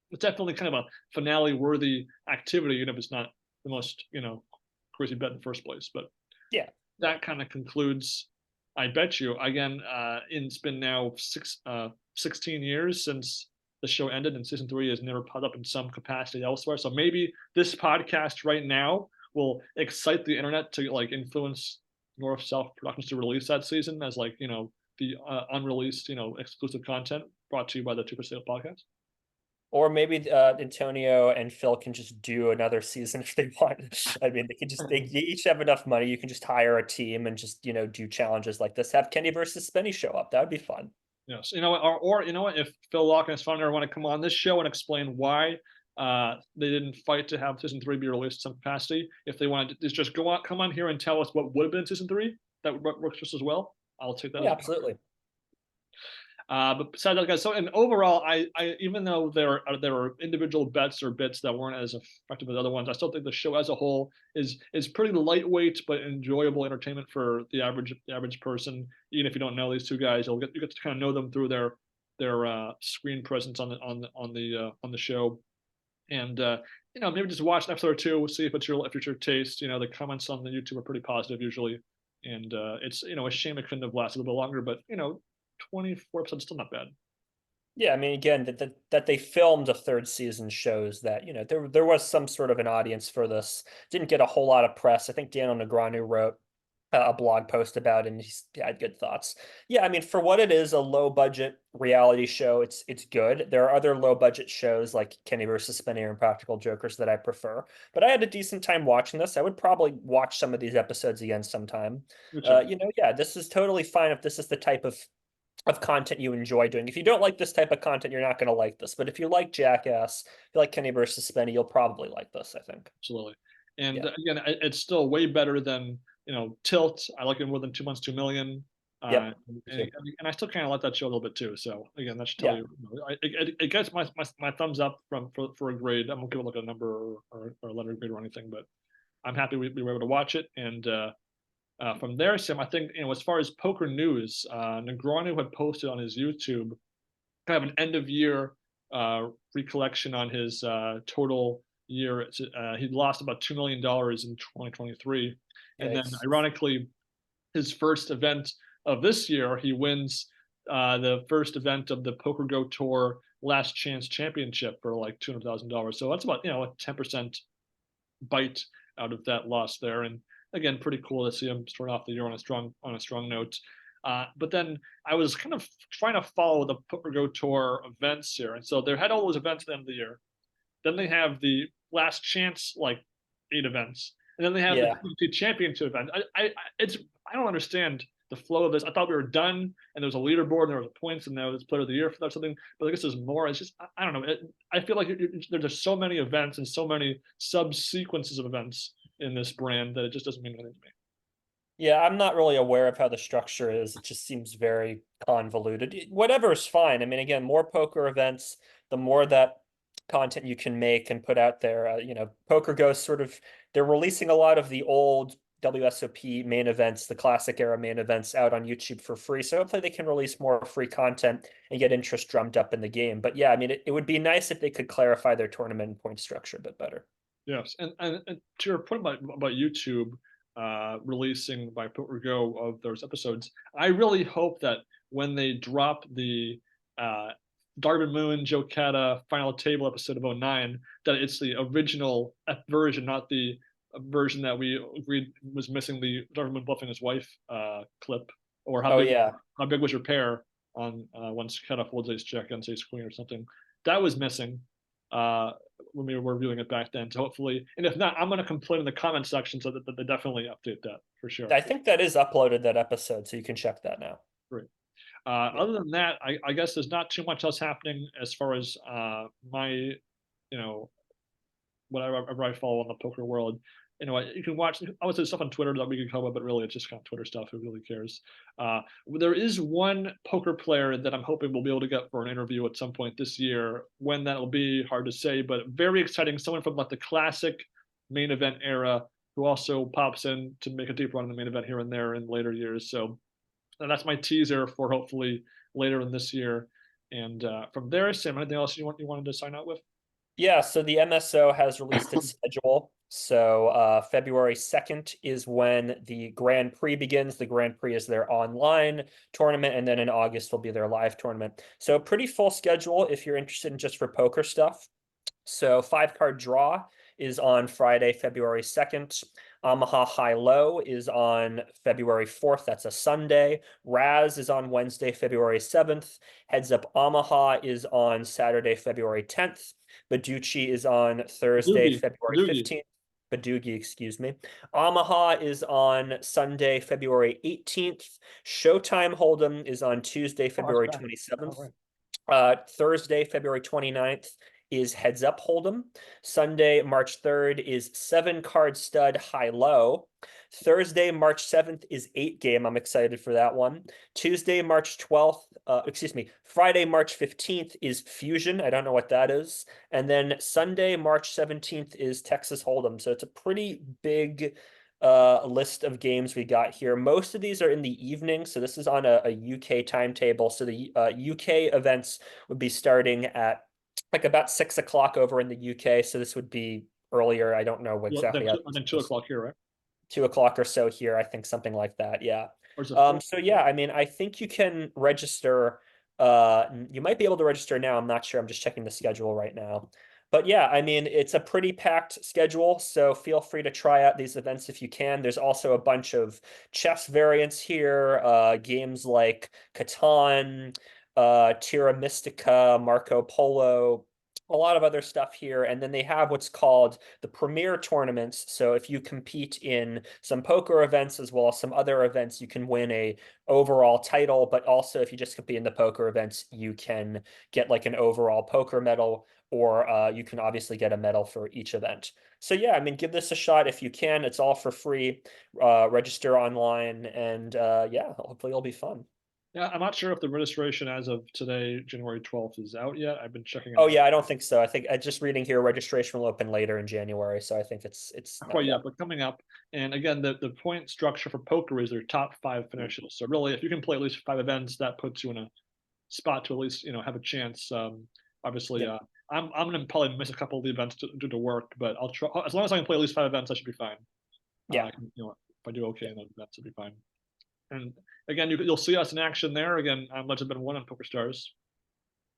S1: it's definitely kind of a finale worthy activity, even if it's not the most, crazy bet in the first place. But
S2: Yeah.
S1: that kind of concludes, I bet you. Again, it's been now 16 years since the show ended, and season 3 has never popped up in some capacity elsewhere. So maybe this podcast right now will excite the internet to like influence North South Productions to release that season as like the unreleased exclusive content brought to you by the 2% podcast.
S2: Or maybe Antonio and Phil can just do another season if they want. I mean, they each have enough money. You can just hire a team and just do challenges like this. Have Kenny versus Spenny show up. That would be fun.
S1: Yes, or if Phil Laak and his founder want to come on this show and explain why they didn't fight to have season 3 be released in some capacity. If they wanted to just go on, come on here and tell us what would have been season 3, that works just as well. I'll take that
S2: Yeah,
S1: as well.
S2: absolutely.
S1: But besides that, guys, so and overall, even though there are individual bets or bits that weren't as effective as other ones, I still think the show as a whole is pretty lightweight but enjoyable entertainment for the average person. Even if you don't know these two guys, you get to kind of know them through their screen presence on the show, and maybe just watch an episode or two, see if it's your taste. The comments on the YouTube are pretty positive usually, and it's a shame it couldn't have lasted a little bit longer, but 24 episodes still not bad.
S2: Yeah, I mean, again, that they filmed a third season shows that there was some sort of an audience for this. Didn't get a whole lot of press. I think Daniel Negreanu wrote a blog post about it, and he had good thoughts. Yeah, I mean, for what it is, a low budget reality show, it's good. There are other low budget shows like Kenny versus Spenny or Impractical Jokers that I prefer, but I had a decent time watching this. I would probably watch some of these episodes again sometime.
S1: Me too.
S2: Yeah, this is totally fine if this is the type of content you enjoy doing. If you don't like this type of content, you're not going to like this. But if you like Jackass, if you like Kenny versus Spenny, you'll probably like this, I think.
S1: Absolutely. And
S2: Yeah.
S1: again, it's still way better than Tilt. I like it more than 2 months, 2 million.
S2: Yep.
S1: And I still kind of like that show a little bit too. So again, that should tell
S2: Yeah.
S1: you. It gets my thumbs up for a grade. I'm gonna give it like a number or a letter grade or anything, but I'm happy we were able to watch it. And from there, Sim, I think as far as poker news, Negreanu had posted on his YouTube kind of an end of year recollection on his total year. He lost about $2 million in 2023, and then
S2: Yikes.
S1: ironically, his first event of this year, he wins the first event of the PokerGo Tour Last Chance Championship for like $200,000. So that's about a 10% bite out of that loss there. And again, pretty cool to see him start off the year on a strong note. But then I was kind of trying to follow the PokerGo Tour events here, and so they had all those events at the end of the year. Then they have the last chance, like 8 events, and then they have the
S2: Yeah.
S1: PGT Championship event. I don't understand the flow of this. I thought we were done, and there was a leaderboard, and there was points, and there was Player of the Year for that or something. But I guess there's more. It's just I don't know. I feel like there's just so many events and so many subsequences of events in this brand that it just doesn't mean anything to me.
S2: Yeah, I'm not really aware of how the structure is. It just seems very convoluted. Whatever is fine. I mean, again, more poker events, the more that content you can make and put out there. Poker Ghost they're releasing a lot of the old WSOP main events, the classic era main events out on YouTube for free. So hopefully they can release more free content and get interest drummed up in the game. But yeah, I mean, it would be nice if they could clarify their tournament and point structure a bit better.
S1: Yes, and to your point about YouTube releasing by PokerGo of those episodes, I really hope that when they drop the uh, Darvin Moon, Joe Cata final table episode of '09, that it's the original version, not the version that we agreed was missing the Darvin Moon bluffing his wife clip, or
S2: Oh yeah.
S1: how big was your pair on once Cata folds ace jack and ace queen or something. That was missing. When we were reviewing it back then. So hopefully, and if not, I'm going to complain in the comment section so that they definitely update that for sure.
S2: I think that is uploaded that episode, so you can check that now.
S1: Great.
S2: Yeah.
S1: Other than that, I guess there's not too much else happening as far as my, whatever I follow in the poker world. You can watch obviously stuff on Twitter that we can cover, but really it's just kind of Twitter stuff. Who really cares? There is one poker player that I'm hoping we'll be able to get for an interview at some point this year. When that'll be, hard to say, but very exciting. Someone from like the classic main event era who also pops in to make a deep run in the main event here and there in later years. So that's my teaser for hopefully later in this year. And from there, Sam, anything else you wanted to sign out with?
S2: Yeah, so the MSO has released its schedule. So February 2nd is when the Grand Prix begins. The Grand Prix is their online tournament, and then in August will be their live tournament. So pretty full schedule if you're interested in just for poker stuff. So 5-card draw is on Friday, February 2nd. Omaha High Low is on February 4th. That's a Sunday. Raz is on Wednesday, February 7th. Heads Up Omaha is on Saturday, February 10th. Baducci is on Thursday, February 15th. Badugi, excuse me. Omaha is on Sunday, February 18th. Showtime Hold'em is on Tuesday, February 27th. Thursday, February 29th. is Heads Up Hold'em. Sunday, March 3rd is 7-card stud high-low. Thursday, March 7th is 8-game. I'm excited for that one. Tuesday, March 12th, Friday, March 15th is Fusion. I don't know what that is. And then Sunday, March 17th is Texas Hold'em. So it's a pretty big list of games we got here. Most of these are in the evening, so this is on a UK timetable. So the UK events would be starting at like about 6 o'clock over in the UK. So this would be earlier. I don't know
S1: Well,
S2: exactly.
S1: I think 2 o'clock here, right?
S2: 2 o'clock or so here. I think something like that. Yeah.
S1: Or is it 4?
S2: So yeah, I mean, I think you can register. You might be able to register now. I'm not sure. I'm just checking the schedule right now. But yeah, I mean, it's a pretty packed schedule, so feel free to try out these events if you can. There's also a bunch of chess variants here, games like Catan, Terra Mystica, Marco Polo, a lot of other stuff here. And then they have what's called the Premier Tournaments. So if you compete in some poker events as well as some other events, you can win a overall title. But also if you just compete in the poker events, you can get like an overall poker medal, or you can obviously get a medal for each event. So yeah, I mean, give this a shot if you can. It's all for free. Register online, and yeah, hopefully it'll be fun.
S1: Yeah, I'm not sure if the registration as of today, January 12th, is out yet. I've been checking it
S2: Oh
S1: out.
S2: yeah, I don't think so. I think just reading here, registration will open later in January, so I think it's
S1: Not
S2: not
S1: quite
S2: yet.
S1: yet, but coming up. And again, the point structure for poker is their top 5 finishes. So really, if you can play at least 5 events, that puts you in a spot to at least have a chance. Obviously,
S2: Yep.
S1: I'm gonna probably miss a couple of the events due to work, but I'll try as long as I can play at least 5 events. I should be fine.
S2: Yeah.
S1: If I do okay in those events, it'll be fine. And again, you'll see us in action there. Again, I'm Legend Ben 1 on PokerStars.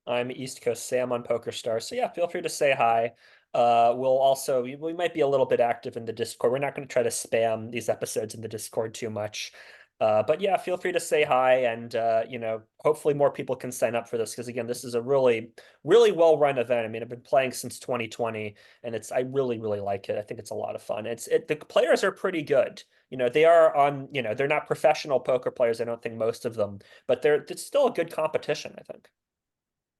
S2: I'm East Coast Sam on PokerStars. So yeah, feel free to say hi. We'll also we might be a little bit active in the Discord. We're not going to try to spam these episodes in the Discord too much. But yeah, feel free to say hi, and hopefully more people can sign up for this, because again, this is a really, really well-run event. I mean, I've been playing since 2020, and I really, really like it. I think it's a lot of fun. The players are pretty good. They are they're not professional poker players, I don't think, most of them, but it's still a good competition, I think.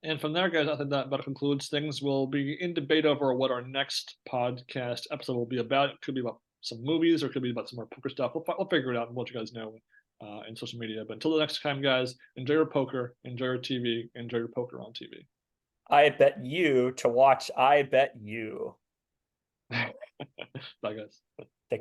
S1: And from there, guys, I think that about concludes things. We'll be in debate over what our next podcast episode will be about. It could be about some movies, or it could be about some more poker stuff. We'll figure it out and let you guys know in social media. But until the next time, guys, enjoy your poker, enjoy your TV, enjoy your poker on TV.
S2: I bet you to watch I Bet You.
S1: Bye, guys.
S2: Take